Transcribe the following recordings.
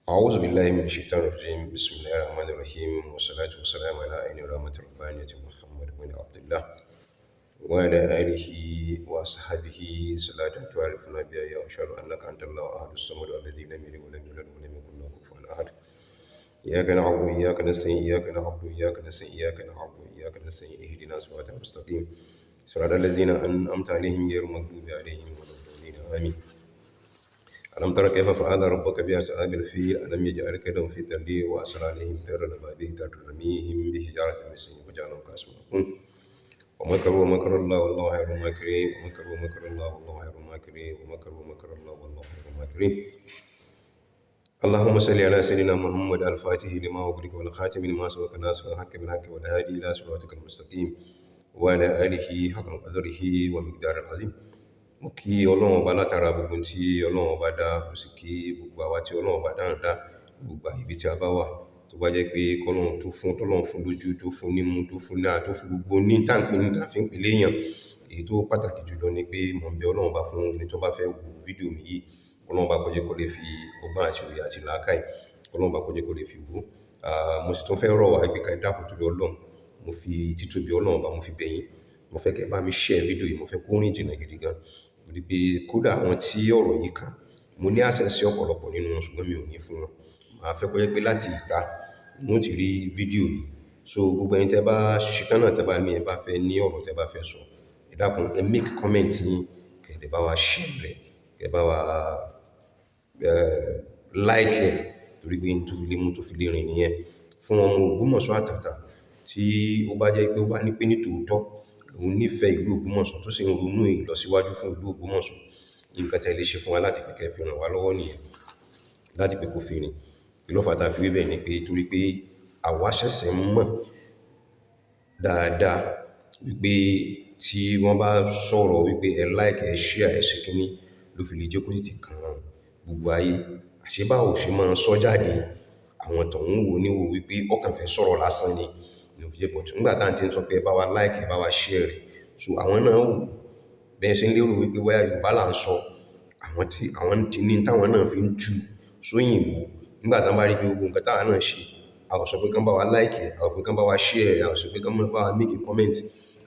أعوذ بالله من الشيطان الرجيم بسم الله الرحمن الرحيم والصلاة والسلام على عين رحمة ربانية محمد بن عبد الله وعلى آله وصحبه صلاة تعرفنا بها يا أشهد أنك أنت الله أحد الصمد الذي لم يلد ولم يولد ولم يكن له كفوا أحد إياك نعبد وإياك نستعين إياك نعبد وإياك نستعين إياك نعبد وإياك نستعين اهدنا الصراط المستقيم صراط الذين أنعمت عليهم غير المغضوب عليهم ولا الضالين آمين. ألم تر كيف فعل ربك بأصحاب الفيل ألم يجعل كيدهم في تدليل وأرسل عليهم طيرا أبابيل ترميهم بحجارة من سجيل فجعلهم كعصف مأكول ومكروا ومكر الله والله خير الماكرين ومكروا ومكر الله والله خير الماكرين ومكروا ومكر الله والله خير الماكرين. اللهم صل على سيدنا محمد الفاتح لما أغلق والخاتم لما سبق ناصر الحق بالحق والهادي إلى صراطك المستقيم وعلى آله حق قدره ومقدار العظيم. Mo kí Ọlọ́run ọba látara gbogbo tí Ọlọ́run ọba dá, mo sì kí gbogbo àwa tí Ọlọ́run ọba dá gbogbo ibi tí a bá wà tó bá jẹ́ pé kọ́lọ́run tó fún tọ́lọ́run fún lójú tó fún nímú tó fún náà tó fún gbogbo ní táǹpé ní tàfin pèlè èèyàn. Èyí tó pàtàkì jùlọ ni pé mo ń bẹ Ọlọ́run ọba fún ẹni tó bá fẹ́ wo fídíò mi yìí, Ọlọ́run ọba kó jẹ́ kó lè fi ọgbọ́n àti òye àti làákàyè, Ọlọ́run ọba kó jẹ́ kó lè fi wò. Mo sì tún fẹ́ rọ̀ wá pé ká dákun torí Ọlọ́run, mo fi títóbi Ọlọ́run ọba mo fi bẹ̀ yín, mo fẹ́ kẹ́ bá mi share fídíò yìí, mo fẹ́ kó rìn jìnnà gidi gan. Torí pé kódà àwọn tí ọ̀rọ̀ yìí kàn, mo ní access sí ọ̀pọ̀lọpọ̀ nínú wọn ṣùgbọ́n mi ò ní fún wọn. Màá fẹ́ kó jẹ́ pé láti ìta ni wọ́n ti rí fídíò yìí. So gbogbo ẹ̀yin tẹ́ bá ṣetán náà tẹ́ bá ní ẹ bá fẹ́ ní ọ̀rọ̀ tẹ́ bá fẹ́ sọ, ẹ dákun ẹ make comment yín, kẹ́ ẹ bá wa share rẹ̀, kẹ́ ẹ bá wa like ẹ̀, torí pé n tó fi lé mú tó fi lé rìn nìyẹn. Fún ọmọ Ògbómọ̀ṣọ́ àtàtà tí ó bá jẹ́ pé ó bá ní pé ní tòótọ́ òun nífẹ̀ẹ́ ìlú Ògbómọ̀ṣọ́ tó sì ń ronú ìlọsíwájú fún ìlú Ògbómọ̀ṣọ́, nǹkan tẹ́ lè ṣe fún wa láti pé kẹ́ fi ràn wá lọ́wọ́ nìyẹn, láti pé kó fi rìn. Kí ló fà tá fi wí bẹ́ẹ̀ ni pé torí pé àwa ṣẹ̀ṣẹ̀ mọ̀ dáadáa wípé tí wọ́n bá sọ̀rọ̀ wípé ẹ like ẹ share ẹ ṣe kíní ló fi lè jẹ́ kó tètè kan gbogbo ayé. Àṣé báwo ṣe máa sọ jáde, àwọn tọ̀hún wò níwò wípé ọkàn fẹ́ sọ̀rọ̀ lásán ni nígbà tá à ń tí ń sọ pé ẹ bá wa like ẹ bá wa share rẹ̀. So àwọn náà wò bẹ́ẹ̀ ṣe ń lérò wípé bóyá Yorùbá là ń sọ, àwọn ti ní táwọn náà fi ń tú sóyìnbó. Nígbà tá bá rí pé gbogbo nǹkan táwa náà ṣe, a ò sọ pé kán bá wa like ẹ, a ò pé kán bá wa share ẹ, a ò sọ pé kán bá wa make a comment.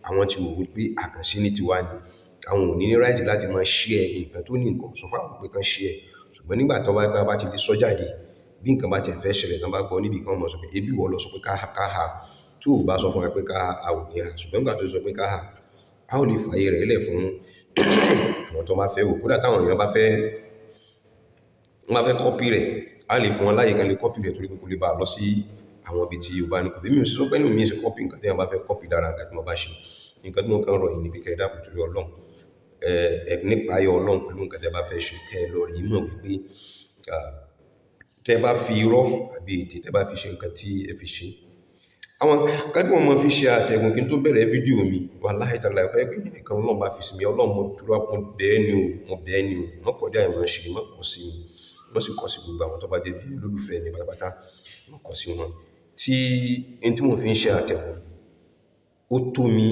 Àwọn ti wò wípé àkànṣe ní tiwa ni, àwọn ò ní ní right láti máa share nǹkan tó ní nǹkan sọ fún àwọn pé kán share. Ṣùgbọ́n nígbà tó bá ti lè sọ jáde, bí nǹkan bá ti fẹ́ ṣẹlẹ̀ tán bá gbọ́ níbi kan mọ̀ sọ pé ebi wọ́n lọ sọ pé ká ha, tí ò bá sọ fún wa pé ká ha ò ní ha. Ṣùgbọ́n nígbà tó sọ pé ká ha, a ò lè fààyè rẹ̀ lẹ̀ fún àwọn tó bá fẹ́ wò. Kódà táwọn èèyàn bá fẹ́ copy rẹ̀, a lè fún wọn láyé kan lè copy rẹ̀ torí pé kò lè bá lọ sí àwọn ibi tí Yorùbá ní kò bí mi ò sí sọ pé mi ṣe copy nǹkan tí wọ́n bá fẹ́ copy dára nǹkan tí wọ́n bá ṣe. Nǹkan tí wọ́n kàn rọ̀ yìí ni pé kẹ́ ẹ dákun torí Ọlọ́run, nípa ayọ̀ Ọlọ́run pẹ̀lú nǹkan tí ẹ bá fẹ́ ṣe, kẹ́ ẹ lọ rí mọ̀ wípé tẹ́ bá fi irọ́ àbí ètè tẹ́ bá fi ṣe nǹkan tí ẹ fi ṣe. Àwọn kan tí wọ́n máa fi ṣe àtẹ̀gùn kí n tó bẹ̀rẹ̀ fídíò mi, wallahi ta'ala ẹ̀kọ́ ẹgbẹ́ yìí nìkan Ọlọ́run bá fi sí mi. Ọlọ́run mo dúró mo bẹ́ẹ̀ ni o, wọ́n kọjá ìmọ̀ ṣe, wọ́n kọ sí mi, wọ́n sì kọ sí gbogbo àwọn tó bá jẹ́ bí olólùfẹ́ mi pátápátá, wọ́n kọ sí wọn. Tí ẹni tí mo fi ń ṣe àtẹ̀gùn ó tó mi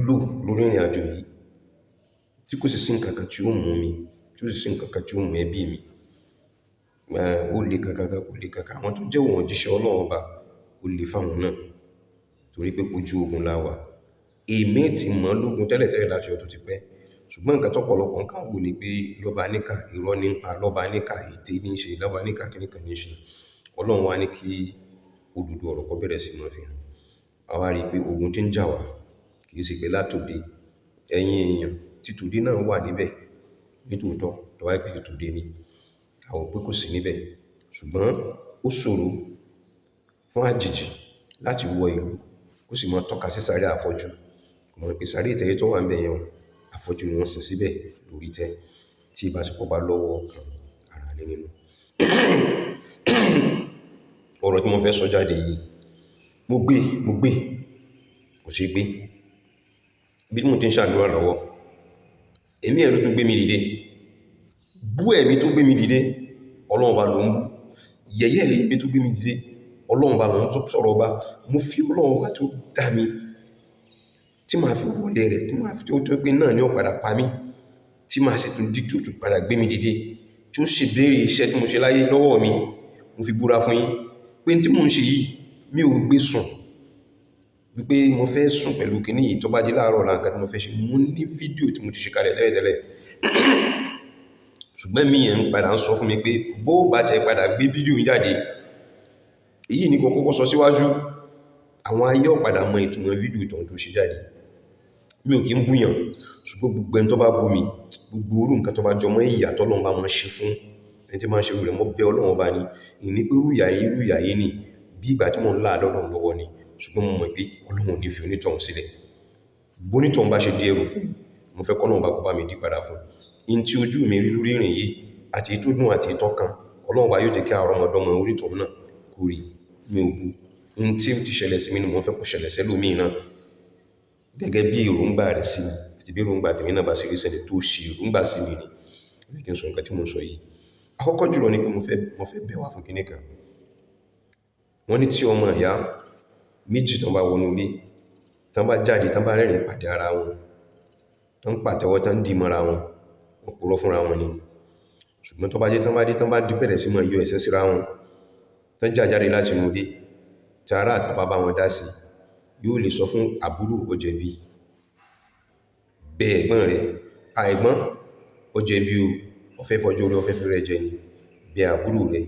lò lórí ìrìn àjò yìí, tí kò sì sí nǹkan kan tí ó mú mi, tí ó sì sí nǹkan kan tí ó mú ẹbí mi. Ó le kankan kò le kankan. Àwọn tó jẹ́ òun òjíṣẹ́ Ọlọ́run ọba ó le fáwọn náà torí pé ojú ogun la wà. Èmi ti mọ̀ lógun tẹ́lẹ̀tẹ́lẹ̀ láti ọdún ti pẹ́, ṣùgbọ́n nǹkan tọ́pọ̀lọpọ̀ nǹkan wò ni pé lọ́ba níkà irọ́ ní pa, lọ́ba níkà ète ní ṣe, lọ́ba níkà kíníkan ní ṣe. Ọlọ́run wá ní kí òdodo ọ̀rọ̀ kó bẹ̀rẹ̀ sí máa fi hàn. A wá rí pé ogun tí ń jà wá kì í ṣe pé látòde, ẹ̀yin èèyàn títòde náà wà níbẹ̀ nítòótọ́ tó wáyé pé títòde ni, àwọn pé kò sí níbẹ̀. Ṣùgbọ́n ó ṣòro fún àjèjì láti wọ ìlú kó sì máa tọ́ka sí sàréè àfọ́jú. Kò mọ̀ pé sàréè ìtẹ́yẹ tó wà ń bẹ̀ yẹn àfọ́jú ni wọ́n sin síbẹ̀ lórí tẹ́ tí ìbáṣepọ̀ bá lọ́wọ́ kan ara lé nínú. Ọ̀rọ̀ tí mo fẹ́ sọ jáde yìí, mo gbé kò ṣe gbé. Bí mo ti ń ṣàdúrà lọ́wọ́, ẹ̀mí ẹ̀ ló tún gbé mi dìde. Bú ẹ̀mí tó gbé mi dìde, Ọlọ́run bá ló ń bú. Yẹ̀yẹ́ ẹ̀mí tó gbé mi dìde, Ọlọ́run bá ló ń sọ̀rọ̀ ọba. Mo fi Ọlọ́run bá tó dá mi tí màá fi wọlé rẹ̀, tí màá fi tó pé náà ní ó padà pa mí. tí màá sì tún dí tó tún padà gbé mi dìde tí ó ṣe béèrè iṣẹ́ tí mo ṣe láyé lọ́wọ́ mi. Mo fi búra fún yín pé tí mò ń ṣe yìí mi ò gbé sùn wípé mo fẹ́ sùn pẹ̀lú kìíní yìí tó bá di láàárọ̀ láǹkà tí mo fẹ́ ṣe. Mo ní fídíò tí mo ti ṣe kalẹ̀ tẹ́lẹ̀tẹ́lẹ̀ ṣùgbọ́n mi yẹn ń padà ń sọ fún mi pé bó bá jẹ́ padà gbé fídíò jáde èyí ni kò kọ́kọ́ sọ síwájú, àwọn ayé ọ̀padà mọ ìtumọ̀ fídíò tó ṣe jáde. Mi ò kí ń búyàn ṣùgbọ́n gbogbo ẹni tó bá bú mi, gbogbo orú nǹkan tó bá jọmọ́ ìyà tọ́lọ́run bá máa ṣe fún ẹni tí máa ṣe rẹ̀ mọ́ bẹ́ Ọlọ́run bá ní ìní pé rúyà yìí ni bí ìgbà tí mo ń lá Ọlọ́run lọ́wọ́ ni, ṣùgbọ́n mo mọ̀ pé Ọlọ́run ní fi onítọ̀hún sílẹ̀. Bonítọ̀hún bá ṣe di ẹrù fún mi, mo fẹ́ kọ́lọ́run bá kó bá mi dí padà fún in tí ojú mi rí lórí ìrìn yìí àti tó dùn àti tó kan. Ọlọ́run bá yóò jẹ́ kí àwọn ọmọdọ́mọ onítọ̀hún náà kó rí. Mi ò bú in tí ó ti ṣẹlẹ̀ sí mi ni mo fẹ́ kó ṣẹlẹ̀ sẹ́lòmíì náà gẹ́gẹ́ bí èròǹgbà rẹ̀ sí mi àti bí èròǹgbà tèmi náà bá ṣe rí sẹ́ni tó ṣe èròǹgbà sí mi ni kí n sọ nǹkan tí mo sọ yìí. Àkọ́kọ́ jùlọ ni pé mo fẹ́ bẹ̀ wá fún kinní kan. Wọ́n ní tí ọmọ ìyá méjì tán bá wọnú ilé, tán bá jáde, tán bá rẹ́rìn pàdé ara wọn, tán pàtẹ́wọ́, tán dì mọ́ra wọn, wọ́n purọ́ fúnra wọn ni. Ṣùgbọ́n tó bá jẹ́ tán bá di bẹ̀rẹ̀ sí máa yọ ẹ̀sẹ̀ síra wọn, tán jáde láti inú ilé tí ará àta bá wọn dá sí, yóò lè sọ fún àbúrò ó jẹ̀bi, bẹ́ ẹ̀gbọ́n rẹ̀ àìgbọ́n ó jẹ̀bi ó fẹ́ fọjọ́ orí ó fẹ́ fi rẹ̀ jẹ ni, bẹ́ àbúrò rẹ̀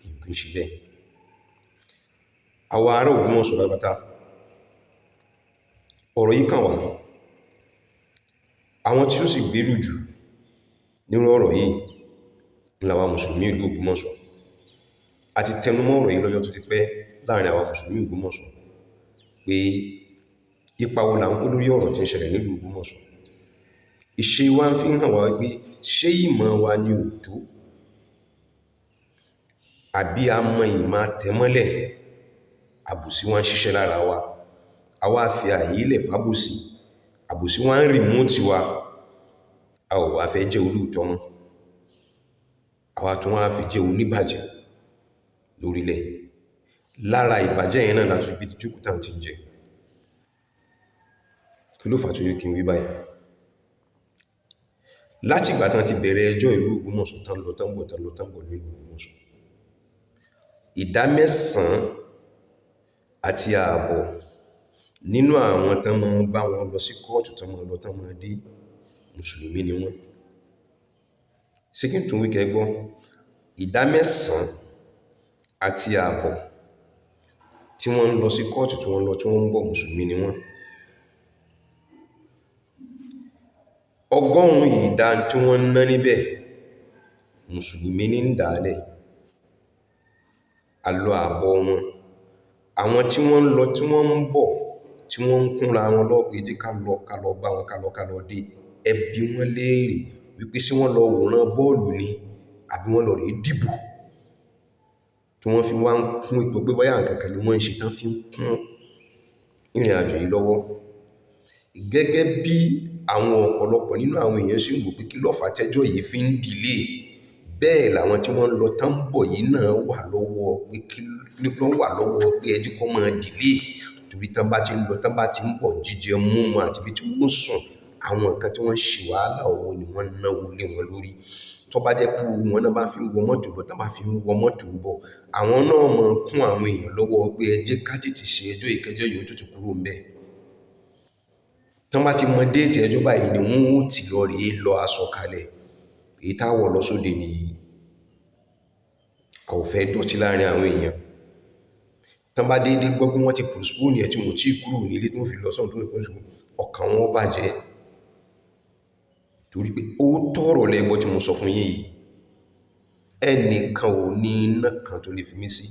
ìkùn ṣe bẹ́ẹ̀. Àwọn ará Ògbómọ̀ṣọ́ lápátá ọ̀rọ̀ yìí kàn wá. Àwọn tí ó sì gbèrú jù nínú ọ̀rọ̀ yìí làwọn mùsùlùmí ìlú Ògbómọ̀ṣọ́. A ti tẹnumọ́ ọ̀rọ̀ yìí lọ́jọ́ tó ti pẹ́ láàrin àwọn mùsùlùmí Ògbómọ̀ṣọ́ pé ipa wo là ń kó lórí ọ̀rọ̀ tí ń ṣẹlẹ̀ nílùú Ògbómọ̀ṣọ́. Ìṣe wa ń fi hàn wá pé ṣé ìmọ̀ wa ni ò tó àbí a mọ ìmọ̀ àtẹ̀mọ́lẹ̀ àbòsí wa ń ṣiṣẹ́ lára wa. Àwa fi ààyè ilẹ̀ fábòsí, àbòsí wa ń rìmóòtì wa, a ò wá fẹ́ jẹ́ olóòótọ́ mọ́, àwa tún wá fi jẹ́ oníbàjẹ́ lórílẹ̀. Lára ìbàjẹ́ yẹn náà láti ibi jókòó tàn ti ń jẹ. Kí ló fà tó yẹ kí n wí báyìí? Láti ìgbà tán ti bẹ̀rẹ̀ ẹjọ́ ìlú Ògbómọ̀ṣọ́ tán lọ tán bọ̀ nílùú Ògbómọ̀ṣọ́, ìdá 9 àti ààbọ̀ nínú àwọn tán máa ń bá wọn lọ sí kóòtù tán máa lọ tán máa dé mùsùlùmí ni wọ́n. Ṣé kí n tún wí kẹ́ gbọ́? Ìdá 9 àti ààbọ̀ tí wọ́n ń lọ sí kóòtù tí wọ́n lọ tí wọ́n ń bọ̀ mùsùlùmí ni wọ́n. 100 ìdá tí wọ́n ná níbẹ̀ mùsùlùmí ní ń dálẹ̀. Àlọ àbọ̀ wọn, àwọn tí wọ́n ń lọ tí wọ́n ń bọ̀ tí wọ́n ń kúnra wọn lọ pé jẹ́ ká lọ bá wọn ká lọ dé, ẹ bi wọ́n léèrè wípé sí wọ́n lọ wòran bọ́ọ̀lù ni àbí wọ́n lọ rí dìbò tí wọ́n fi wá ń kún ipò pé bóyá nǹkankan ni wọ́n ń ṣe tán fi ń kún ìrìn àjò yìí lọ́wọ́. Gẹ́gẹ́ bí àwọn ọ̀pọ̀lọpọ̀ nínú àwọn èèyàn ṣe ń wò pé kí ló fà tẹ́jọ́ yìí fi ń dìlé, bẹ́ẹ̀ làwọn tí wọ́n lọ tán bọ̀ yìí náà wà lọ́wọ́ pé ẹjẹ́ kọ́ máa dìlé torí tán bá ti ń lọ tán bá ti ń bọ̀ jíjẹ múmu àti ibi tí wọ́n sùn, àwọn nǹkan tí wọ́n ṣe wàhálà owó ni wọ́n náwó lé wọn lórí. Tó bá jẹ́ pé wọn náà bá fi ń wọ mọ́tò bọ̀ tán bá fi ń wọ mọ́tò bọ̀, àwọn náà máa kún àwọn èèyàn lọ́wọ́ pé ẹjẹ́ ká tètè ṣe ẹjọ́ ìkẹjọ́ yóò tó ti kúrò ń bẹ̀. Tán bá ti mọ déètì ẹjọ́ báyìí ni wọ́n ó ti lọ rèé lọ aṣọ kalẹ̀ èyí táwọ̀ lọ sóde nìyí. A ò fẹ́ dọ̀tí láàrin àwọn èèyàn. Tán bá déédé gbọ́ pé wọ́n ti postpone ẹ̀ tí wọ́n tí kúrò nílé tí wọ́n fi lọ sọ́run tó rẹ̀ ọkàn wọn bàjẹ́ torí pé ó tọ́rọ̀ lẹ́gbọ́ tí mo sọ fún yín yìí, ẹnìkan ò ní iná kan tó lè fi mí sí,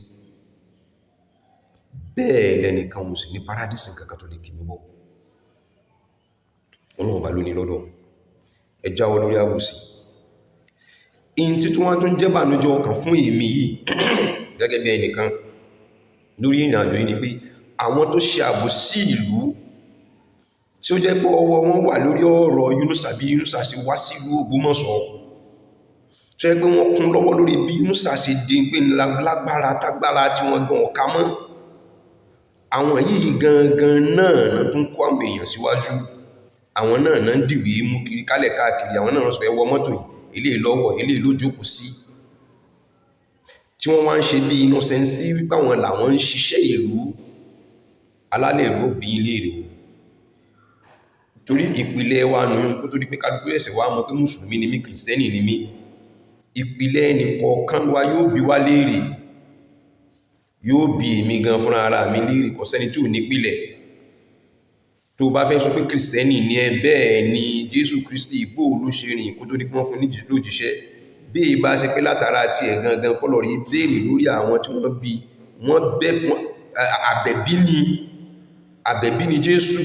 bẹ́ẹ̀ lẹ́nìkan ò sì ní paradísì kankan tó lè kì mí bọ̀. Ọlọ́run bá ló ní lọ́dọ̀, ẹ jáwọ́ lórí àbòsí. In tí wọ́n tún jẹ́ bànújẹ́ ọkàn fún èmi yìí gẹ́gẹ́ bí ẹnìkan lórí ìrìn àjò yìí ni pé àwọn tó ṣe àbòsí ìlú tí ó jẹ́ pé ọwọ́ wọn wà lórí ọ̀rọ̀ Yunusa bí Yunusa ṣe wá sí ìlú Ògbómọ̀ṣọ́, tó jẹ́ pé wọ́n kún lọ́wọ́ lórí bí Yunusa ṣe di pé lágbára tágbára tí wọ́n gan ọ̀ká mọ́. Àwọn yìí gangan náà tún kó àwọn èèyàn síwájú àwọn náà ń dìwé mú kiri kálẹ̀ káàkiri, àwọn náà sọ ẹwọ mọ́tò yìí, eléyìí lọ́wọ́, eléyìí ló jókòó sí, tí wọ́n wá ń ṣe bí innocence wípé àwọn làwọn ń ṣiṣẹ́ ìlú. Alálẹ̀ ìlú bí ilé rẹ̀ torí ìpìlẹ̀ wa nù kó tó di pé kálukú ẹ̀sẹ̀ wa mọ̀ pé mùsùlùmí ni mí, kìrìsìtẹ́nì ni mí. Ìpìlẹ̀ ẹnìkọ̀ọ̀kan wa yóò bi wá léèrè, yóò bi èmi gan fúnra ara mi léèrè, kò sẹ́ni tí ò nípìlẹ̀. Tó bá fẹ́ sọ pé kìrìsìtẹ́nì ni ẹ, bẹ́ẹ̀ ni Jésù Kristi ìbò ló ṣe rìn kó tó di pé wọ́n fún ní lójíṣẹ́. bí i bá ṣe pé látara ti ẹ̀ gangan kọ́lọ̀ rí béèrè lórí àwọn tí wọ́n bí wọ́n àbẹ̀bí ni Jésù.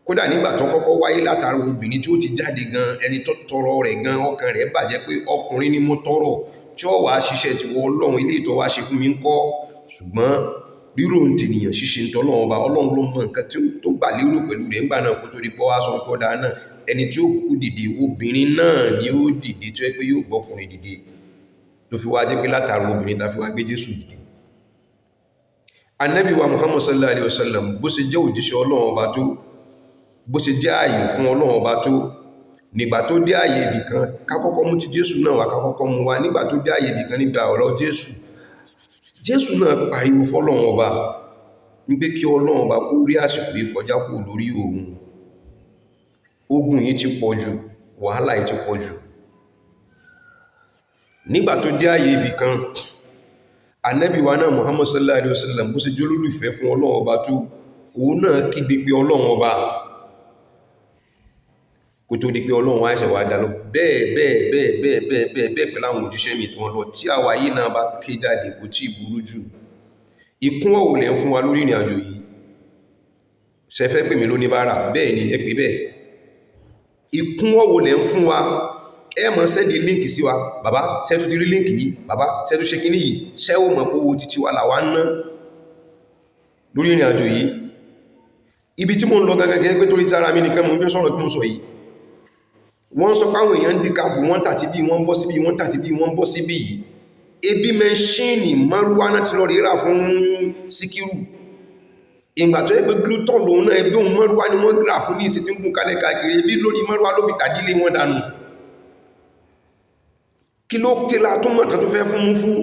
Kódà nígbà tó kọ́kọ́ wáyé látara obìnrin tí ó ti jáde gan, ẹni tó tọrọ rẹ̀ gan ọkàn rẹ̀ bàjẹ́ pé ọkùnrin ni mo tọrọ tí ó wá ṣiṣẹ́ ti wọ Ọlọ́run, ilé ìtọ́ wá ṣe fún mi ń kọ́. Ṣùgbọ́n rírò ń tènìyàn ṣíṣe ń tọ́lọ́run ọba, Ọlọ́run ló mọ nǹkan tó gbà lérò pẹ̀lú rẹ̀ ńgbà náà kó tó di pọ́ wá sọ pọ́ dáa náà. Ẹni tí ó kúkú dìde obìnrin náà ni ó dìde tó yẹ pé yóò gbọ́kùnrin dìde, tó fi wá jẹ́ pé látara obìnrin ta fi wá gbé Jésù dìde. Ànábì wa Muhammad sallallahu alaihi wasallam bó ṣe jẹ́ òjíṣẹ́ Ọlọ́run ọba tó, bó ṣe jẹ́ ààyè fún Ọlọ́run ọba tó, nígbà tó dé ààyè ibì kan kákọ́kọ́ mú ti Jésù náà wá kákọ́kọ́ mú wá. Nígbà tó dé ààyè ibì kan nígbà ọ̀rọ̀ Jésù náà pariwo fọ́lọ́run ọba ń pé kí Ọlọ́run ọba kó rí àsìkò yìí kọjá kó lórí òun. Ogun yìí ti pọ̀ jù, wàhálà yìí ti pọ̀ jù. Nígbà tó dé ààyè ibì kan, Ànábì wa náà Muhammad sallallahu alaihi wasallam bó ṣe jólólùfẹ́ fún Ọlọ́run ọba tó, òun náà kígbe pé Ọlọ́run ọba kò tó di pé Ọlọ́run wá ṣe wá dá lọ bẹ́ẹ̀ pẹ̀lú àwọn òjíṣẹ́ mi tí wọ́n lọ, tí àwa yìí náà bá ké jáde kò tí burú jù. Ìkún ọ̀wọ̀ lẹ́ ń fún wa lórí ìrìn àjò yìí, ṣe fẹ́ pè mí lóní bára, bẹ́ẹ̀ ni ẹ pè bẹ́ẹ̀. Ìkún ọ̀wọ̀ lẹ́ ń fún wa, ẹ mọ̀ sẹ́ndì líǹkì sí wa, bàbá ṣẹ́tú ti rí líǹkì yìí, bàbá ṣẹ́tú ṣe kíní yìí, ṣẹ́ ó mọ̀ pé owó títí wa làwa ń ná lórí ìrìn àjò yìí. Ibi tí mo ń lọ gẹ́gẹ́ pé torí tara mi nìkan mo fi sọ̀rọ̀ tí mo sọ yìí, wọ́n sọ pé àwọn èèyàn ń dí káàpù wọ́n tàti bí wọ́n bọ́ sí bí wọ́n tàti bí wọ́n bọ́ sí bí yìí. Ebi mẹ́ṣíìnì márúwá náà ti lọ rí rà fún Síkírù. Ìgbà tó yẹ pé gluten lòun náà ẹgbẹ́ òun márúwá ni wọ́n rà fún ní ìsìn tí ń gùn kalẹ̀ káàkiri, ebi lórí márúwá ló fi tàdílé wọn dànù. Kí ló tẹ́lá tó mọ̀ tó fẹ́ fún mú fún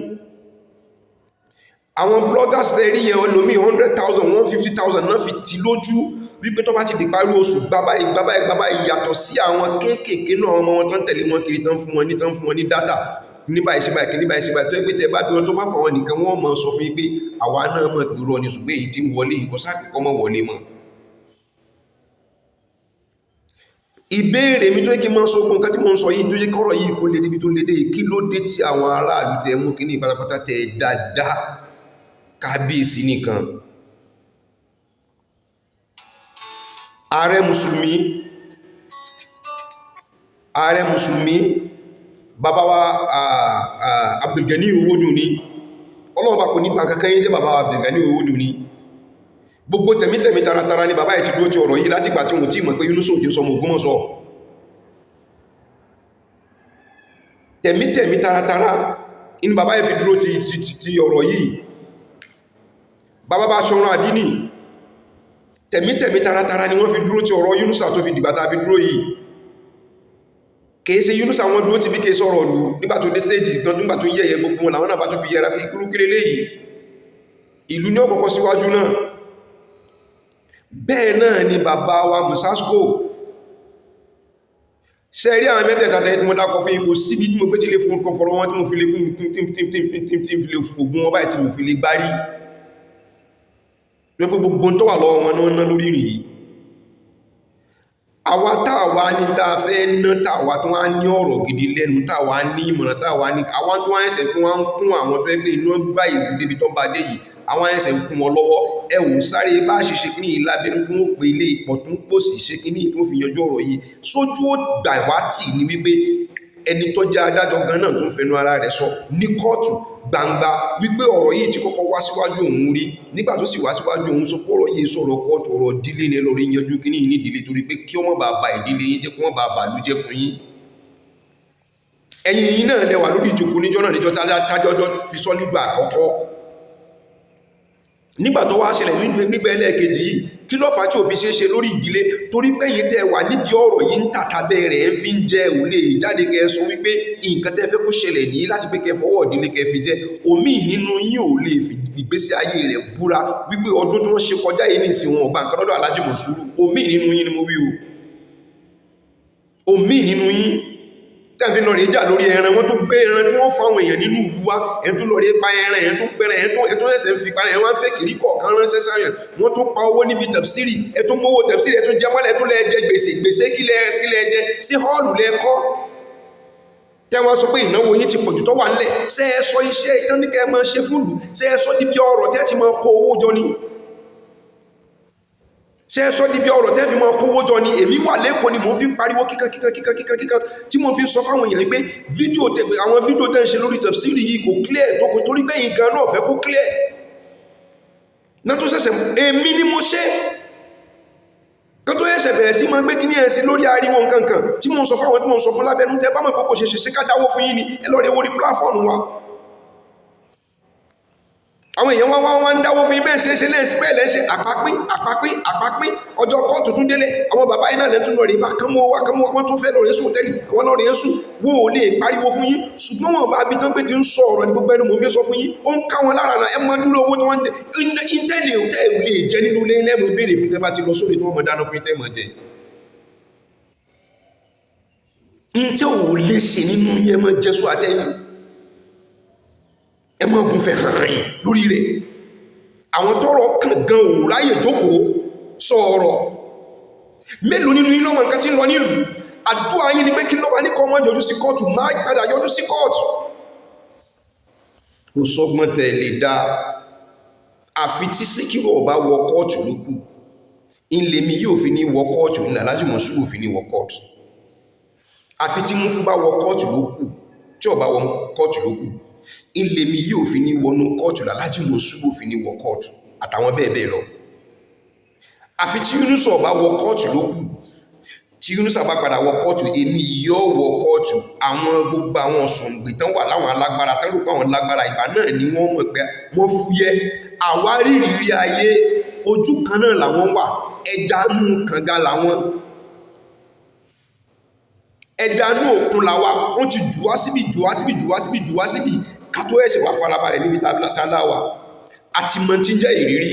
àwọn bloggers tẹ́rí yẹn olómi 100,000 150,000 náà fi ti lójú wípé tó bá ti di parí oṣù gbábá ìyàtọ̀ sí àwọn kéékèèké náà ọmọ wọn tán tẹ̀lé wọn kiri tán fún wọn ní dátà níbà ìṣẹ́bà tó ẹgbẹ́ tẹ bá bí wọn tó bá pọ̀ wọn nìkan wọ́n mọ̀ sọ fún yín pé àwa náà mọ̀ pé rọ ni ṣùgbọ́n èyí tí ń wọlé ìkọsáàkì kọ́ mọ́ wọlé mọ́. Ìbéèrè mi tó yẹ kí n máa sọ ogun nǹkan tí mo ń sọ yìí tó yẹ kọ́rọ̀ yìí kó lè débi tó lè dé, kí ló dé tí àwọn aráàlú tẹ mú kíní pátápátá tẹ dáadáa kábíyèsí nìkan. Ààrẹ mùsùlùmí bàbá wa Abdulgani Owódùnní, Ọlọ́run bá kò ní kankan yí jẹ́ bàbá Abdulgani Owódùnní. Gbogbo tẹ̀mítẹ̀mí taratara ni bàbá ẹ̀ ti dúró ti ọ̀rọ̀ yìí láti ìgbà tí wọ́n ti mọ̀ pé Yúnúsù ti sọmọ Ògbómọ̀ṣọ́. Tẹ̀mítẹ̀mí taratara inú bàbá ẹ̀ fi dúró ti ọ̀rọ̀ yìí. Bàbá bá ṣọ́run àdínì, tẹ̀mítẹ̀mí taratara ni wọ́n fi dúró ti ọ̀rọ̀ Yúnúsà tó fi dìgbà tá fi dúró yìí. Kìí ṣe Yúnúsà wọn dúró ti bí kìí sọ̀rọ̀ lù nígbà tó dé stéèjì kan nígbà tó yẹ̀yẹ gbogbo wọn làwọn náà bá tó fi yẹra pé ìkúrú kéré léyìí. Ìlú ní ọkọ̀kọ́ síwájú náà. Bẹ́ẹ̀ náà ni bàbá wa Musasko. Ṣe rí àwọn mẹ́tẹ̀ẹ̀ta tẹ́ tí mo dákọ̀ fún ipò síbi tí mo gbé tí lè fún kọfọ̀rọ̀ wọn tí mo fi lè kún tí fi lè fògùn wọn báyìí tí mo fi lè gbárí. Pé gbogbo tó wà lọ́wọ́ wọn náà ná lórí ìrìn yìí. Àwa táwa ní dáa fẹ́ ná táwa tó wá ní ọ̀rọ̀ gidi lẹ́nu táwa ní ìmọ̀ràn táwa ní àwọn tó wá ẹ̀sẹ̀ tó wá ń kún àwọn tó ẹgbẹ́ inú gbá ìlú débi tó bá dé yìí àwọn ẹ̀sẹ̀ ń kún wọn lọ́wọ́ ẹ̀wù sáré bá ṣe ṣe kíní ìlábẹ́nu tí wọ́n pe ilé ìpọ̀ tó ń pòsì ṣe kíní tó fi yanjú ọ̀rọ̀ yìí sójú ó gbà wá tì ní wípé ẹni tó jẹ́ adájọ́ gan náà tó ń fẹnu ara rẹ̀ sọ ní kóòtù gbangba wípé ọ̀rọ̀ yìí ti kọ́kọ́ wá síwájú òun rí nígbà tó sì wá síwájú òun sọ pọ́rọ̀ yìí sọ̀rọ̀ kóòtù ọ̀rọ̀ dílé ní lórí yanjú kíní ní ìdílé torí pé kí ọmọ bá ba ìdílé yín jẹ́ kí wọ́n bá bàálù jẹ́ fún yín. Ẹ̀yin yìí náà lẹ́wà lórí ìjókòó níjọ́ náà níjọ́ tájọ́jọ́ fi sọ nígbà àkọ́kọ́ nígbà tó wá ṣẹlẹ̀ nígbà ẹlẹ́ẹ̀kejì yìí kí ló fà tí ò fi ṣe é ṣe lórí ìdílé torí pé yìí tẹ́ wà nídìí ọ̀rọ̀ yìí ń tàtàbẹ̀ rẹ̀ ń fi ń jẹ́ ò lè jáde kẹ́ sọ wípé nǹkan tẹ́ fẹ́ kó ṣẹlẹ̀ ní láti pé kẹ́ fọwọ́ ìdílé kẹ́ fi jẹ́ omi nínú yín ò lè fi ìgbésí ayé rẹ̀ búra wípé ọdún tí wọ́n ṣe kọjá yìí nìsín wọn ọba nǹkan lọ́dọ̀ Alhaji Monsuru omi nínú yín ni mo wí o omi nínú yín tẹ́fí lọ rí jà lórí ẹran wọ́n tó gbé ẹran tí wọ́n fáwọn èèyàn nínú ìlú wa ẹn tó lọ rí pa ẹran ẹn tó pẹ̀rẹ̀ ẹn tó ẹsẹ̀ ń fi parẹ́ wọ́n fẹ́ kìrí kọ̀ọ̀kan ránṣẹ́ sáyẹn wọ́n tó pa owó níbi tẹ̀fsírì ẹ tó mówó tẹ̀fsírì ẹ tó jẹ mọ́lẹ̀ tó lẹ́ẹ̀jẹ gbèsè kílẹ̀ jẹ sí họ́ọ̀lù lẹ́ẹ̀kọ́ tẹ́wọ́n sọ pé ìnáwó yín ti pọ̀jù tó wà nílẹ̀ ṣé ẹ sọ iṣẹ́ ìtàníkẹ́ máa ṣe fúlù ṣé ẹ sọ níbi ọ̀rọ̀ tẹ́ ti máa kó owó jọ ni ṣe sọ níbi ọ̀rọ̀ tẹ́ fi mọ́ kówó jọ ni èmi wà lẹ́kọ̀ọ́ ni mo fi ń pariwo kíkan tí mo fi ń sọ fáwọn èèyàn pé àwọn fídíò tẹ́ ń ṣe lórí tafsiri yìí kò clear tó kò torí bẹ́yìn gan náà fẹ́ kó clear náà tó ṣẹ̀ṣẹ̀ èmi ni mo ṣe kan tó yẹ́ṣẹ̀ bẹ̀rẹ̀ sí máa gbé kí ní ẹ̀sìn lórí ariwo nǹkankan tí mo ń sọ fáwọn tí mo ń sọ fún lábẹ́nú tẹ́ bá mọ̀ pé kò ṣe ká dáwó fún yín ni ẹ lọ rí orí pláfọ́ọ̀mù wa àwọn èèyàn wá ń dáwó fún ibẹ̀ ṣe lẹ́ẹ̀sí bẹ́ẹ̀ lẹ́ṣẹ́ àpapín ọjọ́ kọ́ọ̀tù tún délé àwọn bàbá iná lẹ́tún lọ rí bá kánmọ́ wọ́n tún fẹ́ lọ rẹ̀ sùn tẹ́lẹ̀ àwọn lọ rẹ̀ sùn wọ́n ò lè pariwo fún yín ṣùgbọ́n wọn bá bí tán pé ti ń sọ ọ̀rọ̀ ní gbogbo ẹnu mo fi sọ fún yín ó ń ká wọn lára náà ẹ mọ dúró owó tí wọ́n ń tẹ́lẹ̀ ò tẹ́ ò lè jẹ nínú ilé lẹ́mú béèrè fún tẹ́ bá ti lọ sórí tí wọ́n mọ̀ dáná fún tẹ́ mọ̀ jẹ ń tẹ́ ò lè ṣe nínú yẹn mọ́ jẹ́sù àtẹ́yìn ẹ mọ́ ogun fẹ́ hàn yìí lórí rẹ̀ àwọn tọ́rọ kàn gan ò ráyè jókòó sọ̀rọ̀ mélòó nínú iná wọn nǹkan tí ń lọ nílùú àdúrà yín ni pé kí ló bá ní kọ́ ọmọ yọjú sí kóòtù máa padà yọjú sí kóòtù kò sọ́gbọ́n tẹ̀ lè dá àfi tí Síkírù ọba wọ kóòtù lókù ilé mi yóò fi ní wọ kóòtù ní Alhaji Monsuru fi ní wọ kóòtù àfi tí Múfú bá wọ kóòtù lókù tí ọba wọ kóòtù lókù ilé mi yóò fi ní wọnú kóòtù Alhaji Monsuru fi ní wọ kóòtù àtàwọn bẹ́ẹ̀ bẹ́ẹ̀ lọ àfi tí Yunusa ọba wọ kóòtù lókù tí Yunusa bá padà wọ kóòtù èmi yóò wọ kóòtù àwọn gbogbo àwọn sọ̀ǹgbè tán wà láwọn alágbára tán rò pé àwọn alágbára ìgbà náà ni wọ́n mọ̀ pé wọ́n fúyẹ́ àwárí ìrírí ayé ojú kan náà làwọn wà ẹja nù kànga làwọn ẹja nù òkun làwa wọ́n ti jù wá síbi kátó ẹ̀ṣẹ̀ wá farabalẹ̀ níbi tàbílátàláwà àti mọ̀ tí ń jẹ́ ìrírí